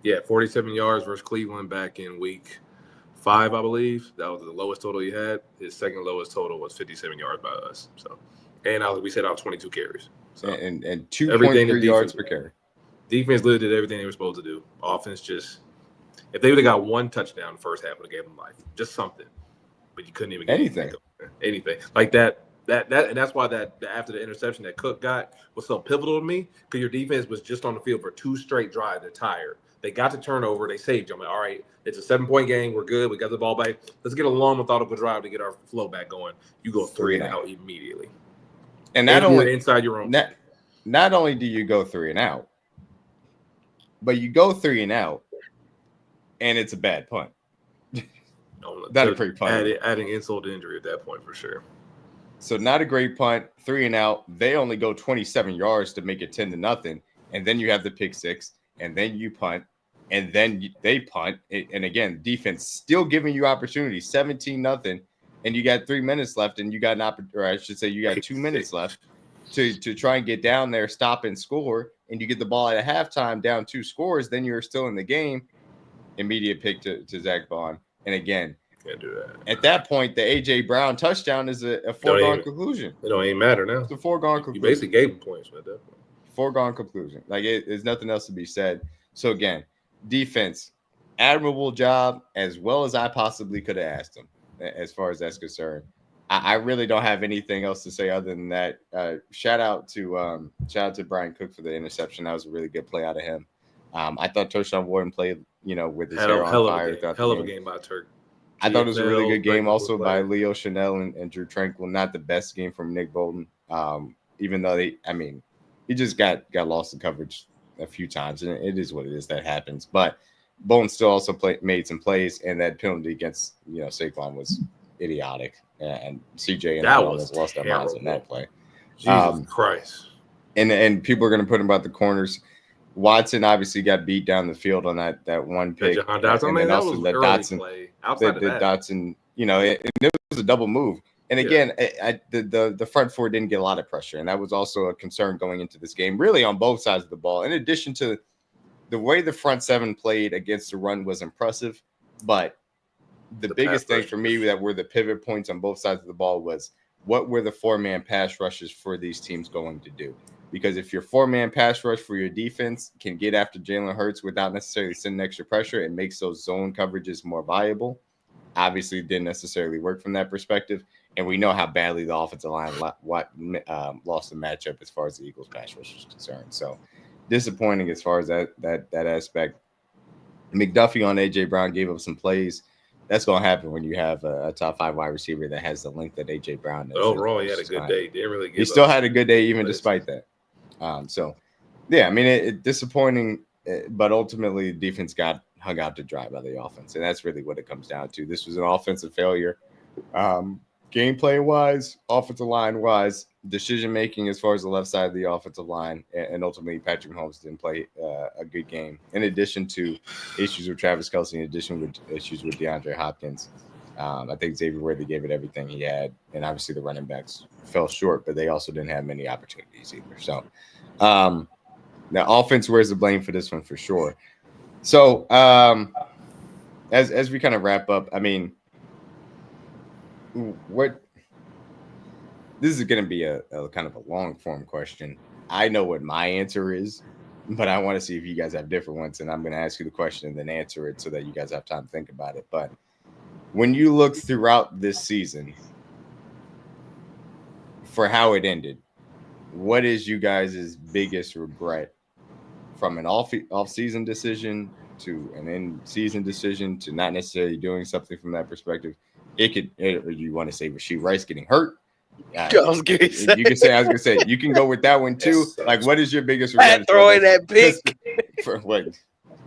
[SPEAKER 4] Yeah, 47 yards versus Cleveland back in week 5, I believe. That was the lowest total he had. His second lowest total was 57 yards by us. So, and we said out 22 carries. So
[SPEAKER 2] And
[SPEAKER 4] everything
[SPEAKER 2] 2.3
[SPEAKER 4] the
[SPEAKER 2] yards
[SPEAKER 4] defense-
[SPEAKER 2] per carry.
[SPEAKER 4] defense literally did everything they were supposed to do. Offense just, if they would have got one touchdown in the first half, would have gave them life. Just something. But you couldn't even get anything like that. And that's why that after the interception that Cook got was so pivotal to me, because your defense was just on the field for 2 straight drives. They're tired. They got the turnover. They saved you. I'm like, all right, it's a 7-point game. We're good. We got the ball back. Let's get a long, methodical drive to get our flow back going. You go 3 and out immediately.
[SPEAKER 2] And not only
[SPEAKER 4] you're inside your own.
[SPEAKER 2] Not only do you go 3 and out, but you go 3 and out, and it's a bad punt. Not a great punt.
[SPEAKER 4] Adding insult to injury at that point for sure.
[SPEAKER 2] So not a great punt, 3 and out. They only go 27 yards to make it 10-0, and then you have the pick six, and then you punt, and then they punt, and again, defense still giving you opportunities, 17-0, and you got 3 minutes left, and you got or I should say, you got 2 minutes left to try and get down there, stop and score, and you get the ball at halftime down 2 scores, then you're still in the game. Immediate pick to Zach Bond, and again.
[SPEAKER 4] Can't do that.
[SPEAKER 2] At that point, the A.J. Brown touchdown is a foregone conclusion.
[SPEAKER 4] It don't even matter now.
[SPEAKER 2] It's a foregone conclusion.
[SPEAKER 4] You basically gave him points at that point.
[SPEAKER 2] Foregone conclusion. Like, there's nothing else to be said. So, again, defense, admirable job, as well as I possibly could have asked them, as far as that's concerned. I really don't have anything else to say other than that. Shout out to Brian Cook for the interception. That was a really good play out of him. I thought Toshaun Warren played, with his hair on fire.
[SPEAKER 4] Hell of a game by Turk.
[SPEAKER 2] I thought it was a really good game also by Leo Chanel and Drew Tranquil. Not the best game from Nick Bolton. Even though he just got lost in coverage a few times, and it is what it is. That happens. But Bolton still also made some plays, and that penalty against Saquon was idiotic, and CJ and I
[SPEAKER 4] That was
[SPEAKER 2] almost lost their minds in that
[SPEAKER 4] terrible.
[SPEAKER 2] play.
[SPEAKER 4] Jesus Christ.
[SPEAKER 2] And people are going to put him about the corners. Watson obviously got beat down the field on that one pick,
[SPEAKER 4] John Dotson,
[SPEAKER 2] and
[SPEAKER 4] man,
[SPEAKER 2] then
[SPEAKER 4] that
[SPEAKER 2] also
[SPEAKER 4] was
[SPEAKER 2] the
[SPEAKER 4] early
[SPEAKER 2] Dotson
[SPEAKER 4] play. Outside
[SPEAKER 2] the
[SPEAKER 4] of that,
[SPEAKER 2] Dotson, and it was a double move. And again, the front four didn't get a lot of pressure, and that was also a concern going into this game, really on both sides of the ball. In addition to the way the front seven played against the run was impressive, but the biggest thing for me that were the pivot points on both sides of the ball was what were the four-man pass rushes for these teams going to do? Because if your four-man pass rush for your defense can get after Jalen Hurts without necessarily sending extra pressure, it makes those zone coverages more viable. Obviously, it didn't necessarily work from that perspective. And we know how badly the offensive line lost the matchup as far as the Eagles pass rush is concerned. So disappointing as far as that aspect. McDuffie on A.J. Brown gave up some plays. That's going to happen when you have a top 5 wide receiver that has the length that A.J. Brown does.
[SPEAKER 4] Overall, he had a good day. Didn't really give
[SPEAKER 2] he still had a good day even despite that. So, yeah, I mean, it disappointing, but ultimately the defense got hung out to dry by the offense, and that's really what it comes down to. This was an offensive failure. Gameplay-wise, offensive line-wise, decision-making as far as the left side of the offensive line, and ultimately Patrick Mahomes didn't play a good game. In addition to issues with Travis Kelce, in addition with issues with DeAndre Hopkins, I think Xavier Worthy gave it everything he had, and obviously the running backs fell short, but they also didn't have many opportunities either. So now offense wears the blame for this one for sure. So as we kind of wrap up, I mean, this is going to be a kind of a long form question. I know what my answer is, but I want to see if you guys have different ones, and I'm going to ask you the question and then answer it so that you guys have time to think about it. But when you look throughout this season for how it ended, what is you guys' biggest regret from an off-season decision to an in-season decision to not necessarily doing something from that perspective? You want to say Rashee Rice getting hurt? You can say, I was gonna say, you can go with that one too. Like, what is your biggest regret?
[SPEAKER 3] Throwing that pick
[SPEAKER 2] for what?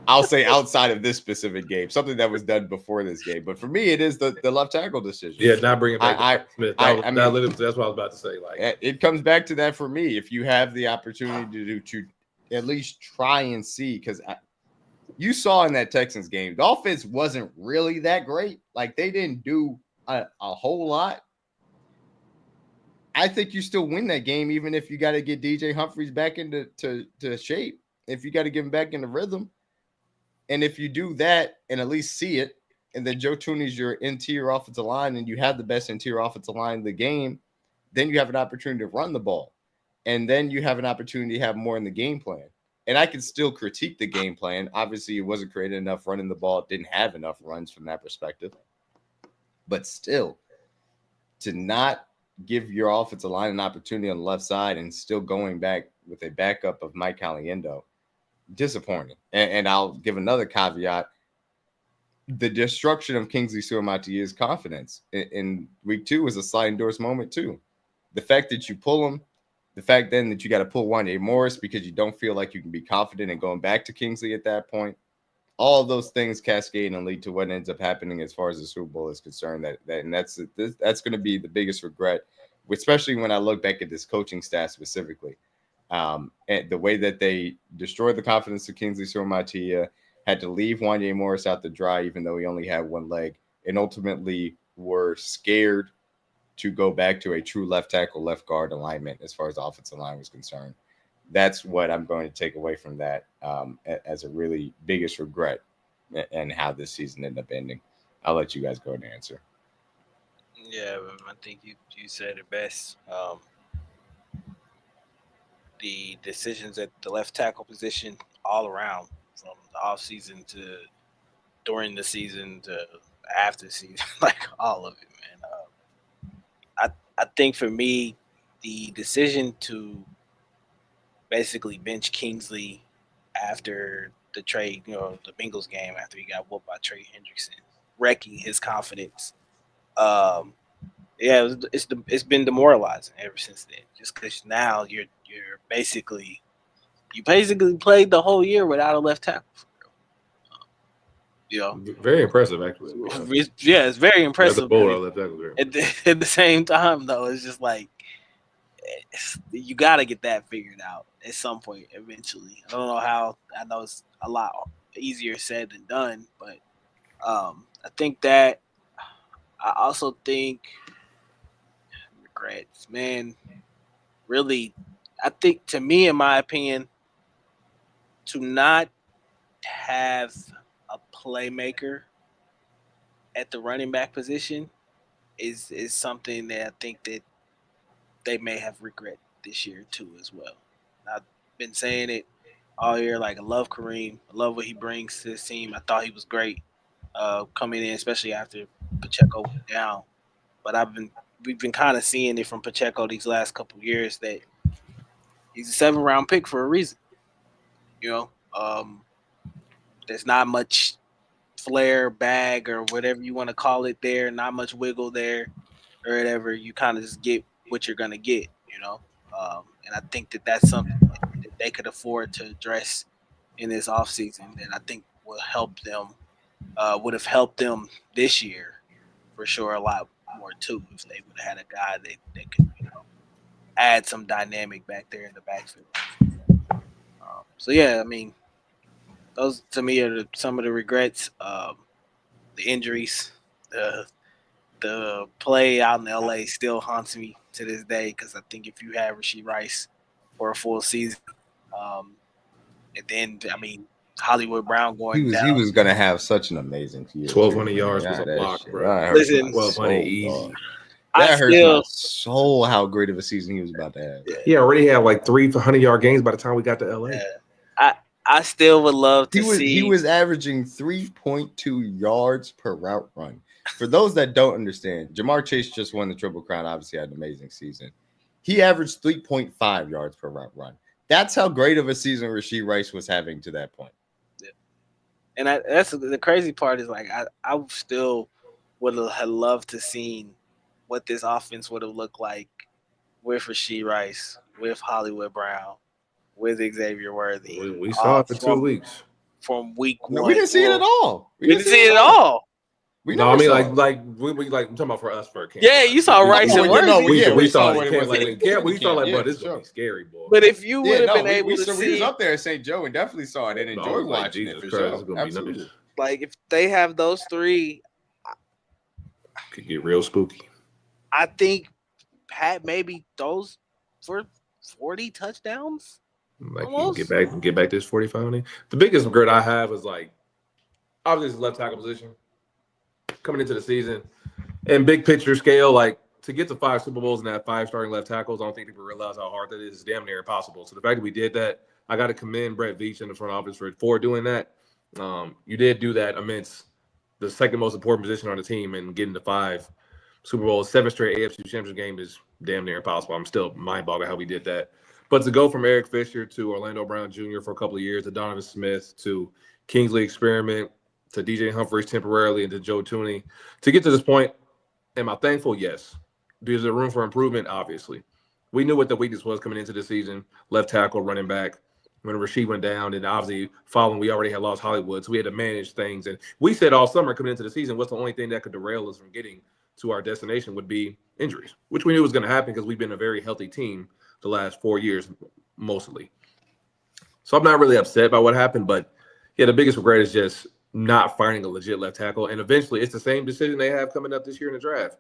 [SPEAKER 2] I'll say outside of this specific game, something that was done before this game. But for me, it is the left tackle decision.
[SPEAKER 4] Yeah, not bringing back Smith.
[SPEAKER 2] I mean,
[SPEAKER 4] that's what I was about to say. Like,
[SPEAKER 2] it comes back to that for me. If you have the opportunity to at least try and see, because you saw in that Texans game, the offense wasn't really that great. Like, they didn't do a whole lot. I think you still win that game, even if you got to get DJ Humphries back into shape, if you got to get him back into rhythm. And if you do that and at least see it, and then Joe Tooney's your interior offensive line, and you have the best interior offensive line in the game, then you have an opportunity to run the ball. And then you have an opportunity to have more in the game plan. And I can still critique the game plan. Obviously, it wasn't created enough running the ball. It didn't have enough runs from that perspective. But still, to not give your offensive line an opportunity on the left side and still going back with a backup of Mike Caliendo, disappointing. And I'll give another caveat. The destruction of Kingsley Suamata's confidence in week 2 was a sliding doors moment too. The fact that you pull him, the fact then that you got to pull Wanya Morris because you don't feel like you can be confident in going back to Kingsley at that point. All of those things cascade and lead to what ends up happening as far as the Super Bowl is concerned. That's going to be the biggest regret, especially when I look back at this coaching staff specifically. And the way that they destroyed the confidence of Kingsley Suamataia, had to leave Wanya Morris out to dry, even though he only had one leg, and ultimately were scared to go back to a true left tackle, left guard alignment as far as the offensive line was concerned. That's what I'm going to take away from that as a really biggest regret and how this season ended up ending. I'll let you guys go and answer.
[SPEAKER 3] Yeah, I think you said it best. The decisions at the left tackle position all around, from the offseason to during the season to after the season, like all of it, man. I think for me, the decision to basically bench Kingsley after the trade, the Bengals game, after he got whooped by Trey Hendrickson, wrecking his confidence. It's been demoralizing ever since then. Just because now you're basically You basically played the whole year without a left tackle.
[SPEAKER 4] Very impressive, actually.
[SPEAKER 3] Yeah, it's very impressive.
[SPEAKER 4] At
[SPEAKER 3] the same time, though, it's just like you got to get that figured out at some point eventually. I don't know how. I know it's a lot easier said than done, but I think that I also think regrets, man. Really, I think to me, in my opinion, to not have a playmaker at the running back position is something that I think that they may have regret this year too as well. I've been saying it all year. Like I love Kareem. I love what he brings to this team. I thought he was great coming in, especially after Pacheco went down. But we've been kind of seeing it from Pacheco these last couple of years that he's a 7th-round pick for a reason. There's not much flair, bag, or whatever you want to call it there. Not much wiggle there or whatever. You kind of just get what you're going to get, and I think that that's something that they could afford to address in this offseason that I think will help them, would have helped them this year for sure a lot more too if they would have had a guy that could, add some dynamic back there in the backfield. So, yeah, I mean, those to me are some of the regrets. The injuries, the play out in LA still haunts me to this day because I think if you had Rashee Rice for a full season, and then I mean Hollywood Brown going down,
[SPEAKER 2] he was gonna have such an amazing year.
[SPEAKER 4] 1,200 yards was a block, bro.
[SPEAKER 3] Listen,
[SPEAKER 4] 1,200 easy.
[SPEAKER 2] That hurts my soul how great of a season he was about to have.
[SPEAKER 4] He already had like 300-yard games by the time we got to LA.
[SPEAKER 3] Yeah. I still would love to see.
[SPEAKER 2] He was averaging 3.2 yards per route run. For those that don't understand, Jamar Chase just won the Triple Crown. Obviously had an amazing season. He averaged 3.5 yards per route run. That's how great of a season Rashee Rice was having to that point.
[SPEAKER 3] Yeah. And that's the crazy part is like I still would have loved to seen what this offense would have looked like with Rashee Rice, with Hollywood Brown, with Xavier Worthy.
[SPEAKER 4] We saw it for 2 weeks.
[SPEAKER 3] From week 1.
[SPEAKER 2] No, we didn't see it at all.
[SPEAKER 3] We didn't see it at all.
[SPEAKER 4] We I'm talking about for us for a camp.
[SPEAKER 3] Yeah, you saw Rice and Worthy.
[SPEAKER 4] We saw it. We saw like, bro, this is gonna be scary, boy.
[SPEAKER 3] But if you would have been able to see,
[SPEAKER 2] we was up there at St. Joe and definitely saw it and enjoyed watching it for sure. Absolutely.
[SPEAKER 3] Like if they have those three,
[SPEAKER 4] could get real spooky.
[SPEAKER 3] I think Pat maybe those for 40 touchdowns.
[SPEAKER 4] Like you can get back to this 45. The biggest regret I have is like obviously it's left tackle position coming into the season and big picture scale, like to get to 5 Super Bowls and have 5 starting left tackles. I don't think people realize how hard that is. It's damn near impossible. So the fact that we did that, I got to commend Brett Veach in the front office for doing that. You did do that amidst the second most important position on the team and getting to 5 Super Bowls, 7 straight AFC Championship game is damn near impossible. I'm still mind-boggled how we did that. But to go from Eric Fisher to Orlando Brown Jr. for a couple of years, to Donovan Smith, to Kingsley Experiment, to DJ Humphries temporarily, and to Joe Tooney, to get to this point, am I thankful? Yes. Is there room for improvement? Obviously. We knew what the weakness was coming into the season, left tackle, running back. When Rasheed went down, and obviously following, we already had lost Hollywood, so we had to manage things. And we said all summer coming into the season, what's the only thing that could derail us from getting to our destination would be injuries, which we knew was going to happen because we've been a very healthy team the last 4 years, mostly. So I'm not really upset by what happened, but yeah, the biggest regret is just not finding a legit left tackle. And eventually, it's the same decision they have coming up this year in the draft.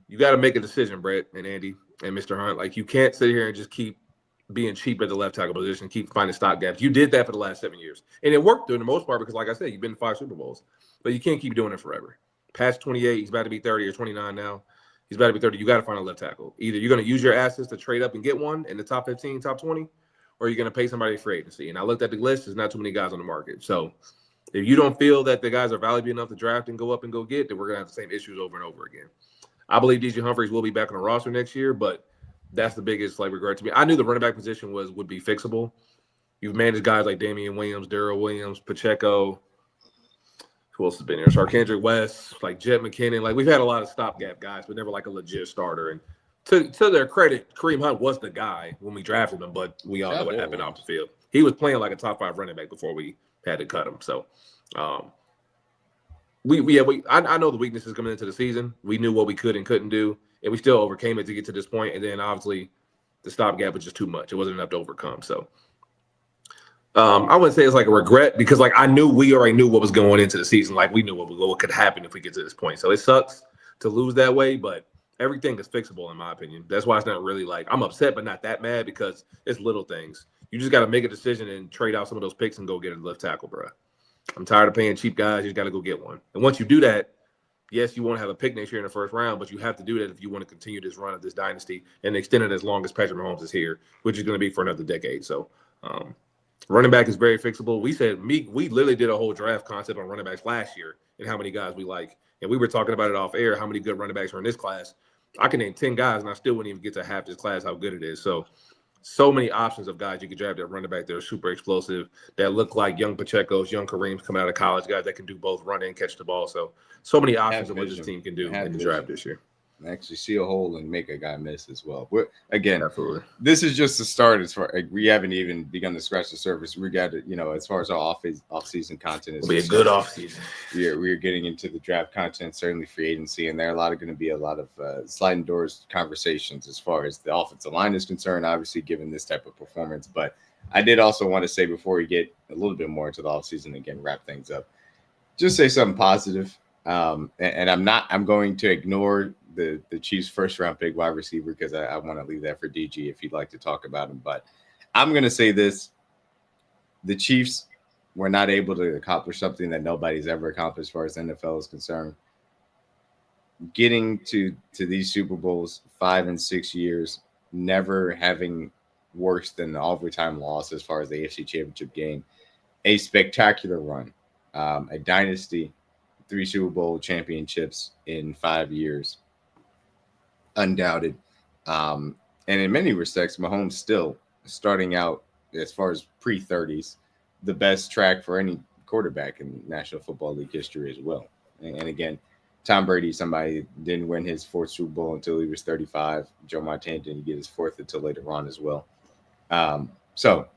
[SPEAKER 4] You got to make a decision, Brett and Andy and Mr. Hunt. Like, you can't sit here and just keep being cheap at the left tackle position, keep finding stop gaps. You did that for the last 7 years. And it worked during the most part because, like I said, you've been to 5 Super Bowls. But you can't keep doing it forever. Past 28, he's about to be 30 or 29 now. He's about to be 30. You got to find a left tackle. Either you're going to use your assets to trade up and get one in the top 15, top 20, or you're going to pay somebody for agency. And I looked at the list. There's not too many guys on the market. So if you don't feel that the guys are valuable enough to draft and go up and go get, then we're going to have the same issues over and over again. I believe DJ Humphries will be back on the roster next year, but that's the biggest regret to me. I knew the running back position would be fixable. You've managed guys like Damian Williams, Darrell Williams, Pacheco. Who else has been here? Sarkandrick West, like Jet McKinnon. Like, we've had a lot of stopgap guys, but never like a legit starter. And to their credit, Kareem Hunt was the guy when we drafted him, but we all know what happened off the field. he was playing like a top 5 running back before we had to cut him. So I know the weaknesses coming into the season. We knew what we could and couldn't do, and we still overcame it to get to this point. And then obviously the stopgap was just too much. It wasn't enough to overcome. So I wouldn't say it's like a regret because like we already knew what was going into the season. Like we knew what could happen if we get to this point. So it sucks to lose that way, but everything is fixable in my opinion. That's why it's not really like I'm upset, but not that mad because it's little things. You just got to make a decision and trade out some of those picks and go get a left tackle, bro. I'm tired of paying cheap guys. You just got to go get one. And once you do that, yes, you won't have a pick next year in the first round, but you have to do that if you want to continue this run of this dynasty and extend it as long as Patrick Mahomes is here, which is going to be for another decade. So running back is very fixable. We literally did a whole draft concept on running backs last year and how many guys we like. And we were talking about it off air, how many good running backs are in this class. I can name 10 guys, and I still wouldn't even get to half this class, how good it is. So many options of guys you can draft at running back that are super explosive, that look like young Pacheco's, young Kareem's coming out of college, guys that can do both run and catch the ball. So many options of what this team can do in the draft this year.
[SPEAKER 2] Actually see a hole and make a guy miss as well.
[SPEAKER 4] Absolutely.
[SPEAKER 2] This is just the start. As far we haven't even begun to scratch the surface. We got to, as far as our off-season content is,
[SPEAKER 4] it'll be a good off-season.
[SPEAKER 2] We're getting into the draft content, certainly free agency, and there are going to be a lot of sliding doors conversations as far as the offensive line is concerned. Obviously, given this type of performance, but I did also want to say before we get a little bit more into the offseason, again, wrap things up, just say something positive. And I'm going to ignore the Chiefs' first-round pick wide receiver because I want to leave that for DG if you'd like to talk about him. But I'm going to say this. The Chiefs were not able to accomplish something that nobody's ever accomplished as far as the NFL is concerned. Getting to these Super Bowls 5 and 6 years, never having worse than an overtime loss as far as the AFC Championship game, a spectacular run, a dynasty, 3 Super Bowl championships in 5 years. Undoubted. And in many respects, Mahomes still starting out as far as pre-30s, the best track for any quarterback in National Football League history as well. And again, Tom Brady, somebody didn't win his 4th Super Bowl until he was 35. Joe Montana didn't get his 4th until later on as well. So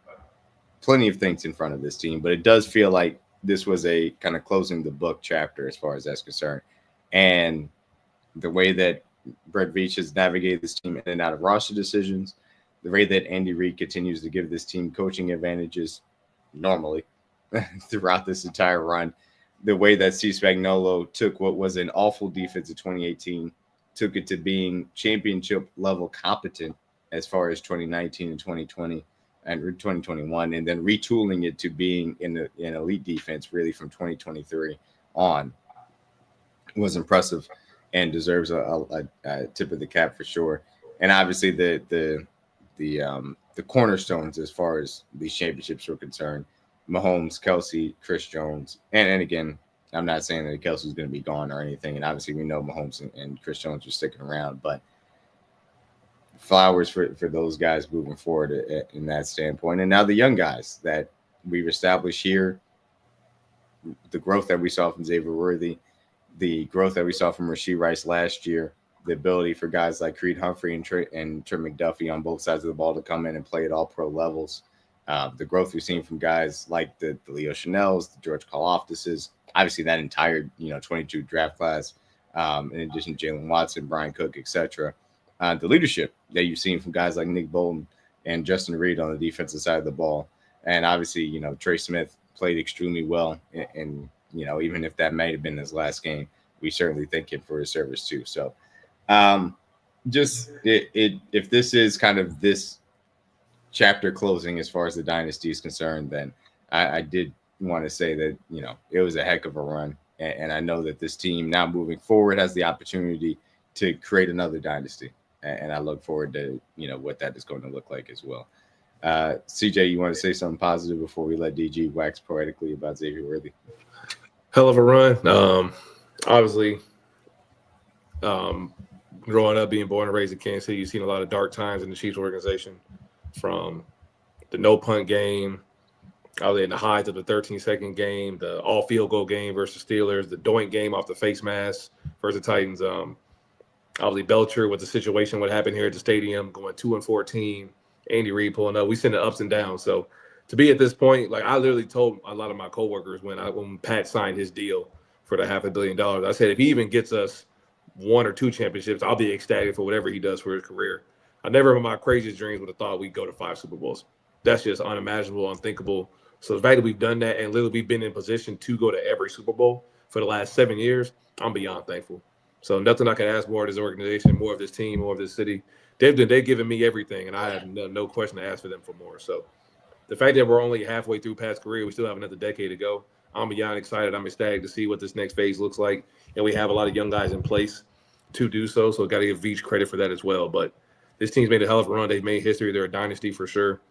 [SPEAKER 2] plenty of things in front of this team, but it does feel like this was a kind of closing the book chapter as far as that's concerned. And the way that Brett Veach has navigated this team in and out of roster decisions, the way that Andy Reid continues to give this team coaching advantages normally throughout this entire run, the way that Steve Spagnuolo took what was an awful defense in 2018, took it to being championship level competent as far as 2019 and 2020 and 2021, and then retooling it to being in an elite defense really from 2023 on was impressive and deserves a tip of the cap for sure. And obviously the cornerstones as far as these championships were concerned, Mahomes, Kelce, Chris Jones, and again, I'm not saying that Kelce's going to be gone or anything, and obviously we know Mahomes and Chris Jones are sticking around, but flowers for those guys moving forward in that standpoint. And now the young guys that we've established here, the growth that we saw from Xavier Worthy, the growth that we saw from Rashee Rice last year, the ability for guys like Creed Humphrey and Trent McDuffie on both sides of the ball to come in and play at all pro levels. The growth we've seen from guys like the Leo Chanels, the George Karlaftises, obviously that entire 22 draft class, in addition to Jalen Watson, Brian Cook, etc. The leadership that you've seen from guys like Nick Bolton and Justin Reid on the defensive side of the ball. And obviously, Trey Smith played extremely well. And even if that might have been his last game, we certainly thank him for his service too. So if this is kind of this chapter closing as far as the dynasty is concerned, then I did want to say that, it was a heck of a run. And I know that this team now moving forward has the opportunity to create another dynasty. And I look forward to, what that is going to look like as well. CJ, you want to say something positive before we let DG wax poetically about Xavier Worthy?
[SPEAKER 4] Hell of a run. Obviously, growing up, being born and raised in Kansas City, you've seen a lot of dark times in the Chiefs organization, from the no punt game, out in the highs of the 13-second game, the all field goal game versus Steelers, the doink game off the face mask versus the Titans. Obviously, Belcher with the situation, what happened here at the stadium, going 2-14, Andy Reid pulling up. We've seen the ups and downs. So to be at this point, like I literally told a lot of my coworkers when Pat signed his deal for the $500 million, I said if he even gets us 1 or 2 championships, I'll be ecstatic for whatever he does for his career. I never in my craziest dreams would have thought we'd go to 5 Super Bowls. That's just unimaginable, unthinkable. So the fact that we've done that and literally been in position to go to every Super Bowl for the last 7 years, I'm beyond thankful. So nothing I can ask more of this organization, more of this team, more of this city. They've given me everything, and I have no question to ask for them for more. So the fact that we're only halfway through Pat's career, we still have another decade to go. I'm beyond excited. I'm ecstatic to see what this next phase looks like, and we have a lot of young guys in place to do so. So got to give Veach credit for that as well. But this team's made a hell of a run. They've made history. They're a dynasty for sure.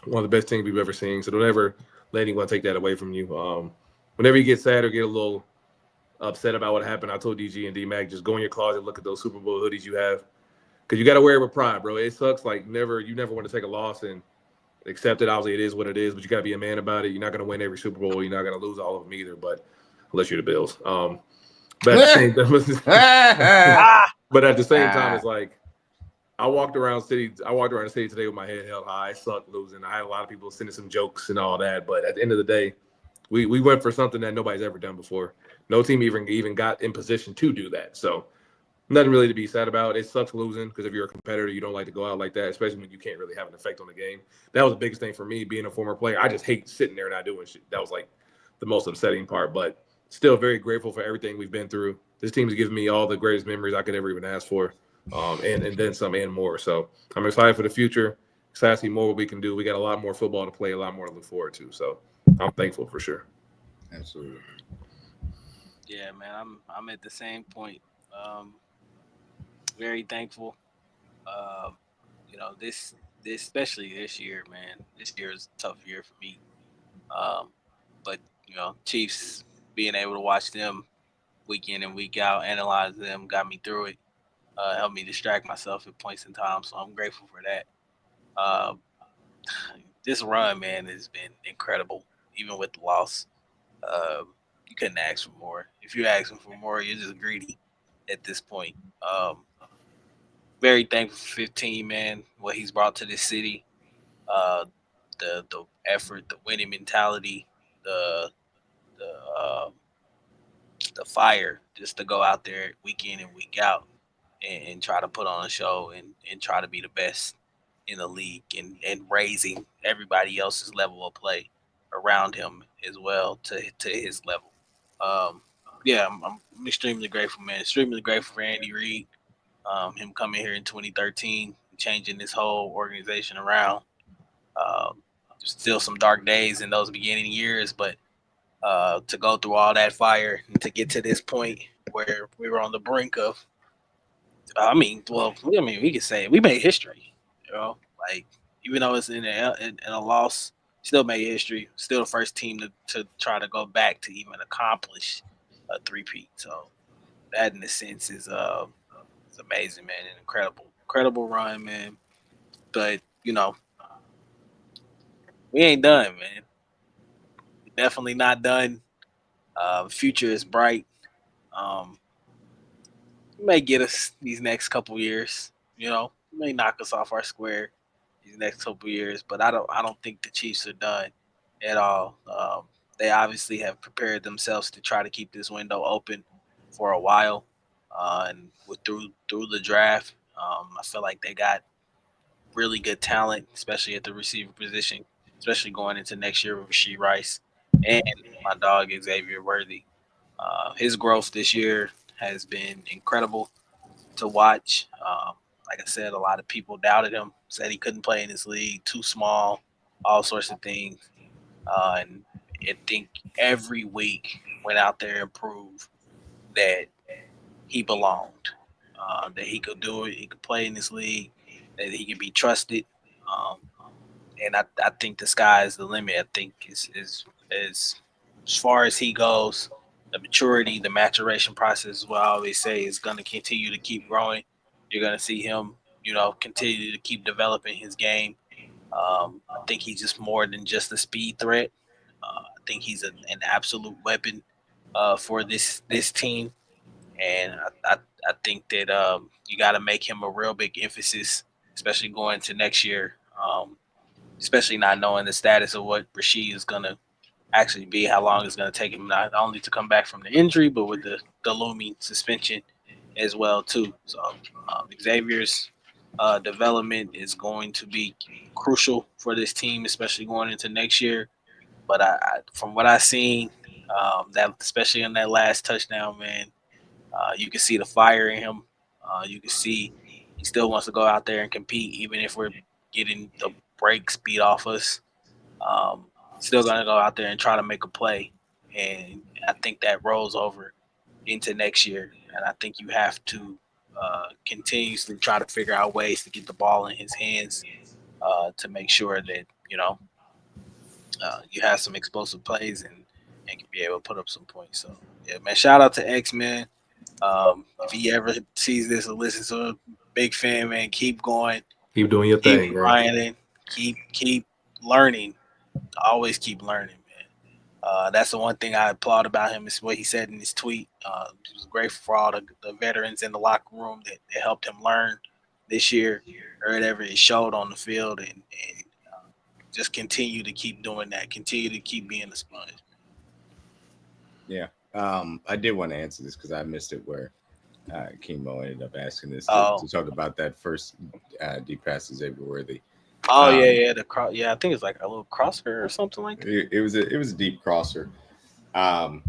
[SPEAKER 4] One of the best teams we've ever seen. So don't ever let anyone take that away from you. Whenever you get sad or get a little upset about what happened, I told DG and D-Mac, just go in your closet, look at those Super Bowl hoodies you have. Because you got to wear it with pride, bro. It sucks. Like, you never want to take a loss and accept it. Obviously, it is what it is, but you got to be a man about it. You're not going to win every Super Bowl. You're not going to lose all of them either, but unless you're the Bills. But at the same time, it's like, I walked around the city today with my head held high. I sucked losing. I had a lot of people sending some jokes and all that. But at the end of the day, we went for something that nobody's ever done before. No team even got in position to do that. So nothing really to be sad about. It sucks losing because if you're a competitor, you don't like to go out like that, especially when you can't really have an effect on the game. That was the biggest thing for me, being a former player. I just hate sitting there not doing shit. That was like the most upsetting part. But still very grateful for everything we've been through. This team's given me all the greatest memories I could ever even ask for. And then some and more. So I'm excited for the future. Excited to see more what we can do. We got a lot more football to play, a lot more to look forward to. So I'm thankful for sure.
[SPEAKER 2] Absolutely.
[SPEAKER 3] Yeah, man, I'm at the same point. Very thankful. This especially this year, man. This year is a tough year for me. Um, but Chiefs being able to watch them week in and week out, analyze them, got me through it. Helped me distract myself at points in time. So I'm grateful for that. Uh, this run, man, has been incredible, even with the loss. You couldn't ask for more. If you're asking for more, you're just greedy at this point. Very thankful for 15, man, what he's brought to this city. Uh, the effort, the winning mentality, the the uh, the fire, just to go out there week in and week out and try to put on a show and try to be the best in the league and raising everybody else's level of play around him as well to his level. Um, yeah, I'm extremely grateful, man. Extremely grateful for Andy Reid, him coming here in 2013, changing this whole organization around. There's still some dark days in those beginning years, but to go through all that fire and to get to this point where we were on the brink of, we could say we made history. Like even though it's in a loss, still made history. Still the first team to try to go back to even accomplish a three-peat. So that, in a sense, is it's amazing, man, and incredible run, man. But we ain't done, man. We're definitely not done. Future is bright. Um, may get us these next couple years. May knock us off our square these next couple years, but I don't think the Chiefs are done at all. They obviously have prepared themselves to try to keep this window open for a while, and through the draft, I feel like they got really good talent, especially at the receiver position, especially going into next year with Rasheed Rice and my dog Xavier Worthy. His growth this year has been incredible to watch. Like I said, a lot of people doubted him, said he couldn't play in this league, too small, all sorts of things. And I think every week went out there and proved that he belonged, that he could do it, he could play in this league, that he could be trusted. Um, and I think the sky is the limit. I think is as far as he goes, the maturity, the maturation process, is what I always say, is going to continue to keep growing. You're going to see him, continue to keep developing his game. I think he's just more than just a speed threat. I think he's an absolute weapon for this team, and I think that you got to make him a real big emphasis, especially going to next year. especially not knowing the status of what Rashid is gonna actually be, how long it's gonna take him not only to come back from the injury, but with the looming suspension as well too. So Xavier's development is going to be crucial for this team, especially going into next year. But from what I've seen, that especially in that last touchdown, man, you can see the fire in him. You can see he still wants to go out there and compete, even if we're getting the brakes beat off us. Um, Still going to go out there and try to make a play. And I think that rolls over into next year. And I think you have to continuously try to figure out ways to get the ball in his hands to make sure that, you have some explosive plays and can be able to put up some points. So, yeah, man, shout out to X, man. If he ever sees this or listens to it, big fan, man, keep going,
[SPEAKER 4] Keep doing your
[SPEAKER 3] keep
[SPEAKER 4] thing, bro.
[SPEAKER 3] grinding, keep learning, always keep learning, man. That's the one thing I applaud about him is what he said in his tweet. He was grateful for all the veterans in the locker room that helped him learn this year or whatever it showed on the field, and just continue to keep doing that. Continue to keep being a sponge.
[SPEAKER 2] Yeah. I did want to answer this because I missed it where Kimo ended up asking this
[SPEAKER 3] Oh.
[SPEAKER 2] to talk about that first deep pass to Xavier Worthy.
[SPEAKER 3] Oh yeah, yeah. I think it's like a little crosser or something like that.
[SPEAKER 2] It was a deep crosser. And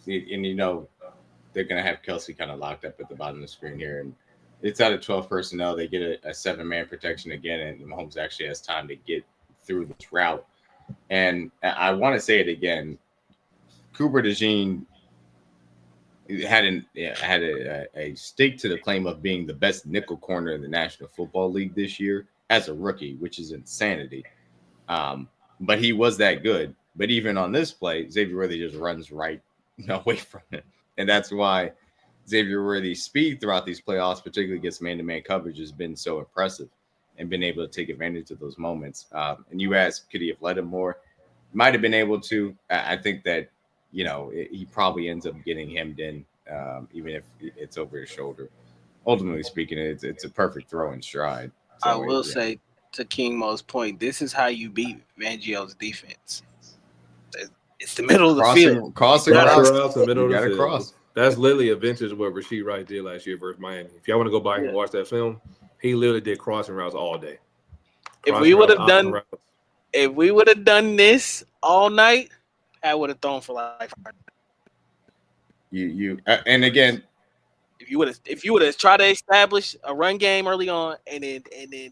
[SPEAKER 2] they're gonna have Kelce kind of locked up at the bottom of the screen here, and it's out of 12 personnel. They get a 7-man protection again, and Mahomes actually has time to get through this route. And I want to say it again. Cooper DeJean had a stake to the claim of being the best nickel corner in the National Football League this year as a rookie, which is insanity. But he was that good. But even on this play, Xavier Worthy just runs right away from it. And that's why Xavier Worthy's speed throughout these playoffs, particularly against man-to-man coverage, has been so impressive and been able to take advantage of those moments. And you asked, could he have led him more? Might have been able to. I think that, he probably ends up getting hemmed in, even if it's over his shoulder. Ultimately speaking, it's a perfect throw in stride. So,
[SPEAKER 3] I will say, to King Mo's point, this is how you beat Fangio's defense. It's the middle of the field.
[SPEAKER 2] Crossing
[SPEAKER 4] routes in the middle
[SPEAKER 2] you
[SPEAKER 4] of the
[SPEAKER 2] gotta
[SPEAKER 4] field.
[SPEAKER 2] cross.
[SPEAKER 4] That's literally a vintage of what Rashid Wright did last year versus Miami. If y'all want to go back and watch that film, he literally did crossing routes all day.
[SPEAKER 3] If we would have done this all night, I would have thrown for like.
[SPEAKER 2] And again,
[SPEAKER 3] if you would have tried to establish a run game early on and then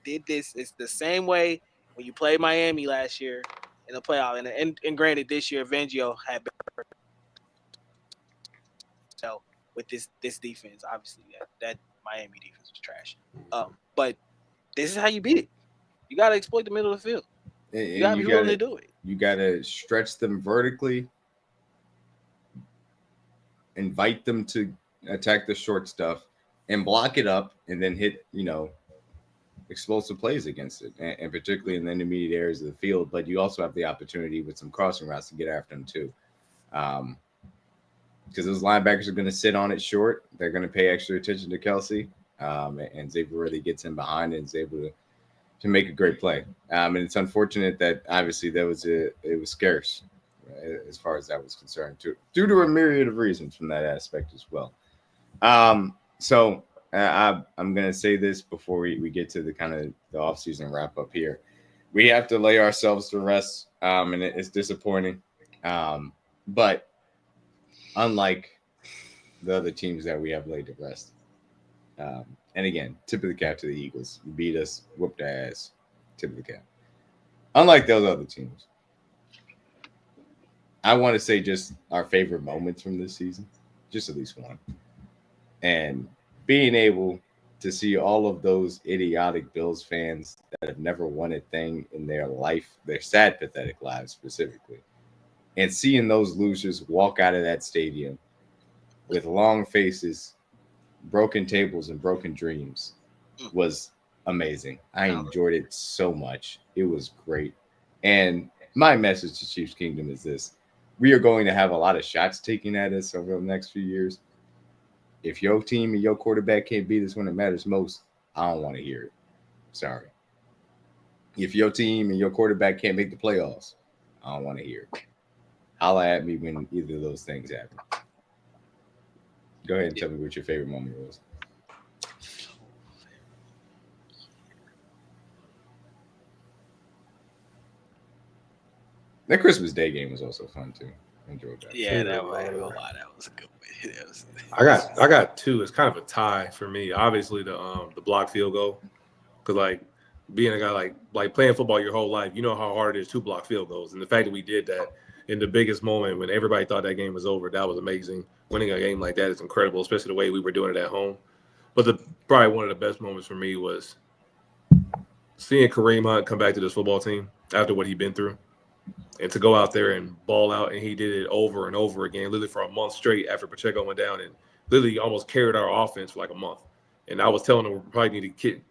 [SPEAKER 3] did this, it's the same way when you played Miami last year in the playoff. And granted, this year Fangio had better. So with this defense, obviously that Miami defense was trash. But this is how you beat it. You got to exploit the middle of the field. You got to be willing to do it.
[SPEAKER 2] You got to stretch them vertically, invite them to attack the short stuff, and block it up, and then hit, explosive plays against it, and particularly in the intermediate areas of the field. But you also have the opportunity with some crossing routes to get after them too. Because those linebackers are going to sit on it short. They're going to pay extra attention to Kelce, and Xavier really gets in behind and is able to make a great play. And it's unfortunate that obviously it was scarce as far as that was concerned, due to a myriad of reasons from that aspect as well. So I'm going to say this before we get to the kind of the offseason wrap up here. We have to lay ourselves to rest, and it's disappointing. But unlike the other teams that we have laid to rest, and again, tip of the cap to the Eagles. You beat us, whooped our ass, tip of the cap. Unlike those other teams, I want to say just our favorite moments from this season, just at least one. And being able to see all of those idiotic Bills fans that have never won a thing in their life, their sad, pathetic lives specifically, and seeing those losers walk out of that stadium with long faces, broken tables, and broken dreams was amazing. I enjoyed it so much. It was great. And my message to Chiefs Kingdom is this. We are going to have a lot of shots taken at us over the next few years. If your team and your quarterback can't beat us when it matters most, I don't want to hear it. Sorry. If your team and your quarterback can't make the playoffs, I don't want to hear it. Holla at me when either of those things happen. Go ahead and tell me what your favorite moment was. That Christmas Day game was also fun too. I enjoyed that.
[SPEAKER 3] Yeah, that was a lot. That was a good one.
[SPEAKER 4] I got two. It's kind of a tie for me. Obviously, the block field goal, because like being a guy like playing football your whole life, you know how hard it is to block field goals, and the fact that we did that in the biggest moment when everybody thought that game was over, that was amazing. Winning a game like that is incredible, especially the way we were doing it at home. But probably one of the best moments for me was seeing Kareem Hunt come back to this football team after what he'd been through. And to go out there and ball out, and he did it over and over again, literally for a month straight after Pacheco went down, and literally almost carried our offense for like a month. And I was telling him we probably need to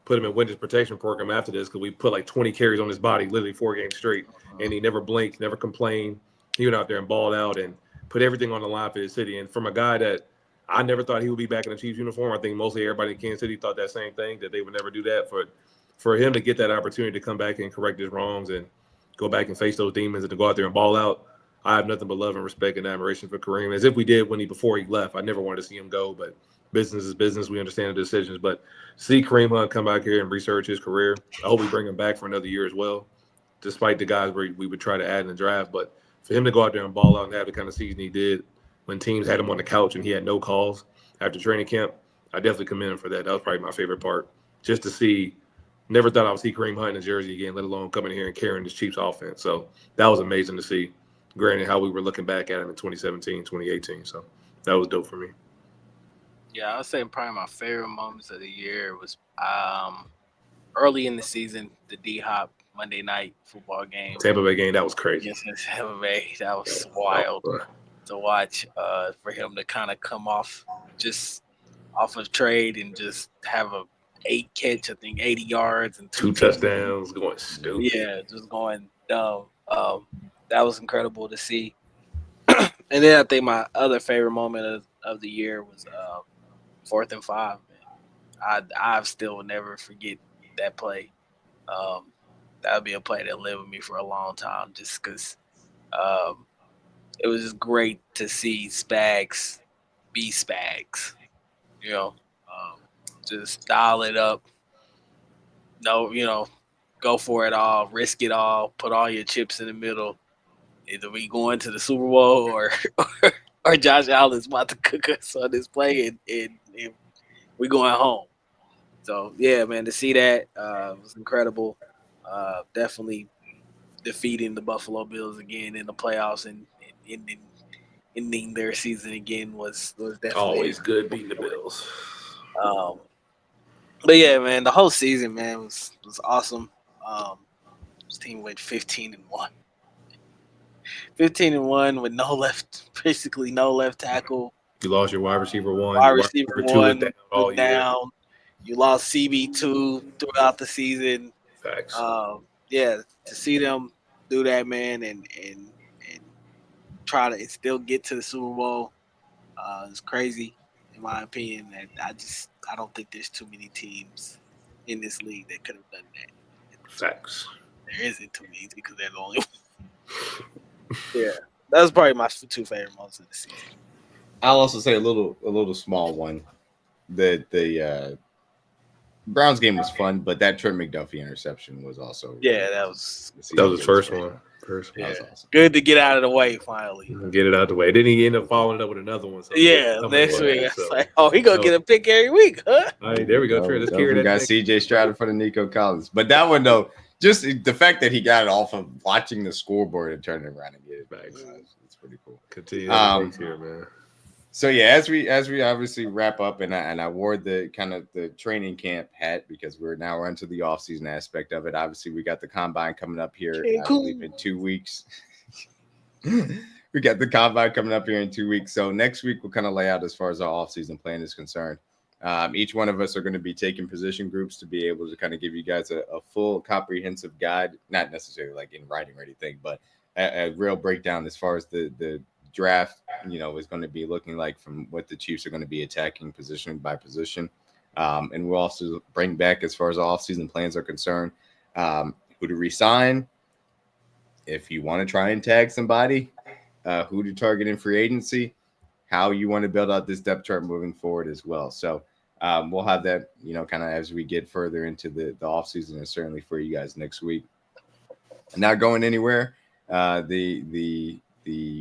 [SPEAKER 4] put him in witness protection program after this, because we put like 20 carries on his body, literally 4 games straight, and he never blinked, never complained. He went out there and balled out and put everything on the line for his city. And from a guy that I never thought he would be back in the Chiefs uniform, I think mostly everybody in Kansas City thought that same thing, that they would never do that. For him to get that opportunity to come back and correct his wrongs and go back and face those demons and to go out there and ball out, I have nothing but love and respect and admiration for Kareem, as if we did before he left. I never wanted to see him go, but business is business. We understand the decisions. But see Kareem Hunt come back here and research his career. I hope we bring him back for another year as well, despite the guys we would try to add in the draft. But for him to go out there and ball out and have the kind of season he did when teams had him on the couch and he had no calls after training camp, I definitely commend him for that. That was probably my favorite part, just to see. Never thought I would see Kareem Hunt in a jersey again, let alone coming here and carrying this Chiefs offense. So that was amazing to see, granted how we were looking back at him in 2017, 2018. So that was dope for me.
[SPEAKER 3] Yeah, I would say probably my favorite moments of the year was early in the season, the D-Hop Monday night football game.
[SPEAKER 4] Tampa Bay game, that was crazy.
[SPEAKER 3] Against Tampa Bay, that was wild to watch, for him to kind of come off of trade and just have a 8 catch, I think 80 yards and
[SPEAKER 4] 2 touchdowns, going stupid.
[SPEAKER 3] Yeah, just going dumb. That was incredible to see. And then I think my other favorite moment of the year was 4th and 5. Man. I still will never forget that play. That would be a play that lived with me for a long time, just because it was just great to see Spags be Spags. You know. Just dial it up. No, go for it all, risk it all, put all your chips in the middle. Either we going to the Super Bowl or Josh Allen's about to cook us on this play and we going home. So yeah, man, to see that was incredible. Definitely defeating the Buffalo Bills again in the playoffs and ending their season again was definitely
[SPEAKER 4] always good beating the Bills.
[SPEAKER 3] But yeah, man, the whole season, man, was awesome. This team went 15-1. 15-1 with basically no left tackle.
[SPEAKER 4] You lost your wide receiver 1.
[SPEAKER 3] Wide receiver 1
[SPEAKER 4] down.
[SPEAKER 3] You lost CB2 throughout the season.
[SPEAKER 4] Facts.
[SPEAKER 3] Yeah, to see them do that, man, and try to still get to the Super Bowl, it's crazy, in my opinion. And I don't think there's too many teams in this league that could have done that.
[SPEAKER 4] Facts.
[SPEAKER 3] There isn't too many because they're the only one. Yeah, that was probably my 2 favorite moments of the season.
[SPEAKER 2] I'll also say a little small one. The Browns game was fun, but that Trent McDuffie interception was also
[SPEAKER 3] that was
[SPEAKER 4] his first one.
[SPEAKER 3] Yeah.
[SPEAKER 2] That was awesome.
[SPEAKER 3] Good to get out of the way finally.
[SPEAKER 4] Get it out of the way. Then he ended up following up with another one. So
[SPEAKER 3] Next week. It's like, he gonna get a pick every week, huh?
[SPEAKER 4] All right, there we go. Let's carry that.
[SPEAKER 2] Got CJ Stroud for the Nico Collins, but that one though, just the fact that he got it off of watching the scoreboard and turning around and get it back, it's pretty cool.
[SPEAKER 4] Continue here, man.
[SPEAKER 2] So yeah, as we obviously wrap up, and I wore the kind of the training camp hat because we're now into the off-season aspect of it. Obviously, we got the combine coming up here, I believe, in 2 weeks. We got the combine coming up here in 2 weeks. So next week we'll kind of lay out as far as our off-season plan is concerned. Each one of us are going to be taking position groups to be able to kind of give you guys a full comprehensive guide, not necessarily like in writing or anything, but a real breakdown as far as the draft, is going to be looking like from what the Chiefs are going to be attacking position by position. And we'll also bring back, as far as off-season plans are concerned, who to resign, if you want to try and tag somebody, who to target in free agency, how you want to build out this depth chart moving forward as well. So we'll have that, kind of as we get further into the offseason, and certainly for you guys next week. Not going anywhere. The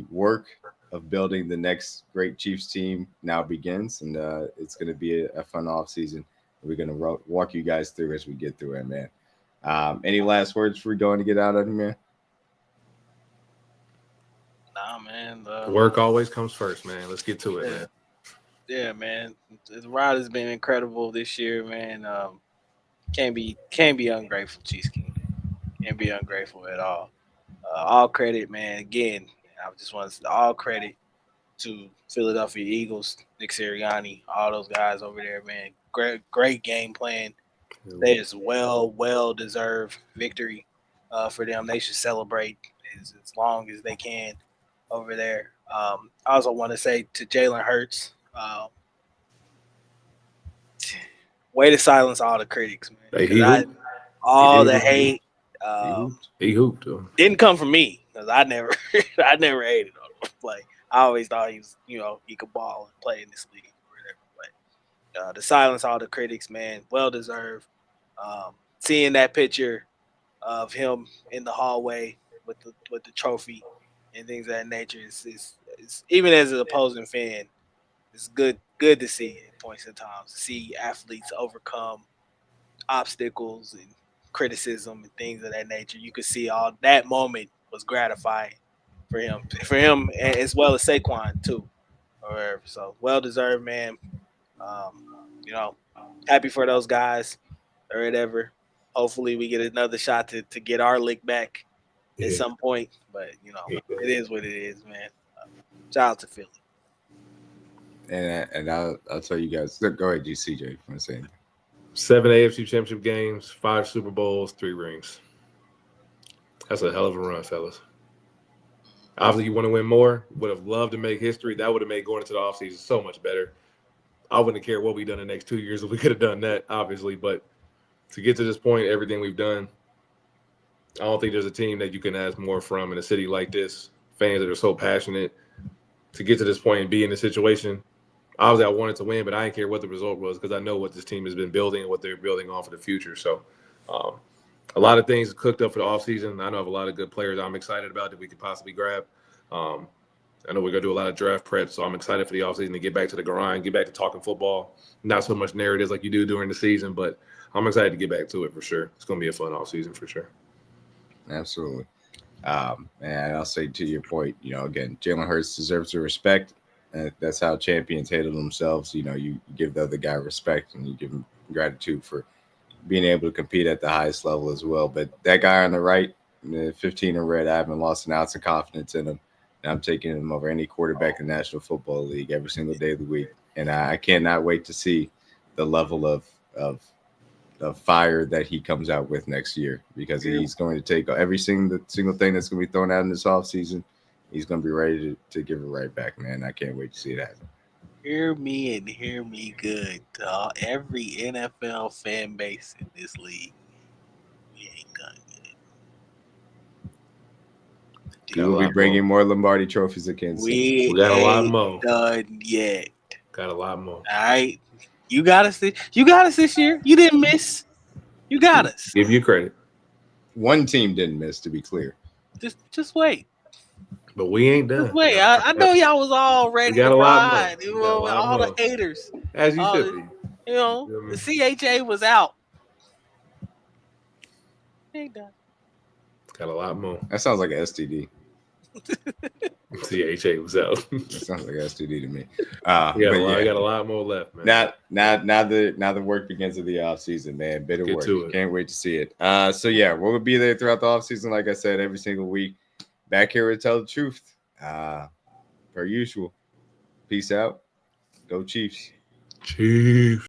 [SPEAKER 2] work of building the next great Chiefs team now begins, and it's going to be a fun offseason. We're going to walk you guys through as we get through it, man. Any last words before we go and get out of here, man?
[SPEAKER 3] Nah, man.
[SPEAKER 4] Work always comes first, man. Let's get to it, man.
[SPEAKER 3] Yeah, man. The ride has been incredible this year, man. Can't be ungrateful, Chiefs King. Can't be ungrateful at all. All credit, man. Again, I just want to say all credit to Philadelphia Eagles, Nick Sirianni, all those guys over there, man. Great game plan. That is well deserved victory for them. They should celebrate as long as they can over there. I also want to say to Jalen Hurts, way to silence all the critics, man. All the hate.
[SPEAKER 4] He hooped.
[SPEAKER 3] Didn't come from me because I never hated on him. Like I always thought he was, he could ball and play in this league or whatever. But to silence all the critics, man, well deserved. Seeing that picture of him in the hallway with the trophy and things of that nature is even as an opposing fan, it's good to see at points in time to see athletes overcome obstacles and criticism and things of that nature. You could see all that moment was gratifying for him as well as Saquon too. So well deserved, man. Happy for those guys or whatever. Hopefully we get another shot to get our lick back at some point. But it is what it is, man. Shout out to Philly.
[SPEAKER 2] And I'll tell you guys. Go ahead, GCJ. If you want to say anything.
[SPEAKER 4] 7 AFC Championship games, 5 Super Bowls, 3 rings. That's a hell of a run, fellas. Obviously, you want to win more. Would have loved to make history. That would have made going into the offseason so much better. I wouldn't care what we done the next 2 years if we could have done that, obviously. But to get to this point, everything we've done, I don't think there's a team that you can ask more from in a city like this. Fans that are so passionate to get to this point and be in this situation. Obviously, I wanted to win, but I didn't care what the result was because I know what this team has been building and what they're building on for the future. So a lot of things cooked up for the offseason. I know I have a lot of good players I'm excited about that we could possibly grab. I know we're going to do a lot of draft prep, so I'm excited for the offseason to get back to the grind, get back to talking football. Not so much narratives like you do during the season, but I'm excited to get back to it for sure. It's going to be a fun offseason for sure.
[SPEAKER 2] Absolutely. And I'll say to your point, again, Jalen Hurts deserves the respect. That's how champions handle themselves. You give the other guy respect and you give him gratitude for being able to compete at the highest level as well. But that guy on the right, 15 in red, I haven't lost an ounce of confidence in him. And I'm taking him over any quarterback in the National Football League every single day of the week. And I cannot wait to see the level of fire that he comes out with next year, because he's going to take every single thing that's going to be thrown out in this offseason. He's going to be ready to give it right back, man. I can't wait to see it happen.
[SPEAKER 3] Hear me and hear me good. Every NFL fan base in this league, we ain't done yet.
[SPEAKER 2] We'll be bringing more Lombardi trophies to Kansas City.
[SPEAKER 4] We got a lot more.
[SPEAKER 3] Done yet.
[SPEAKER 4] Got a lot more.
[SPEAKER 3] All right. You got us this year. You didn't miss. You got us.
[SPEAKER 4] Give you credit.
[SPEAKER 2] One team didn't miss, to be clear.
[SPEAKER 3] Just wait.
[SPEAKER 4] But we ain't done.
[SPEAKER 3] Just wait. I know y'all was all ready to ride. All the haters.
[SPEAKER 4] As you should be.
[SPEAKER 3] The CHA was out. Ain't done.
[SPEAKER 4] Got a lot more.
[SPEAKER 2] That sounds like an STD.
[SPEAKER 4] CHA was out.
[SPEAKER 2] That sounds like STD to me.
[SPEAKER 4] We got a lot more left, man.
[SPEAKER 2] Now the work begins at the offseason, man. Bit of work. Can't wait to see it. We'll be there throughout the offseason, like I said, every single week. Back here to tell the truth. Per usual. Peace out. Go Chiefs.
[SPEAKER 4] Chiefs.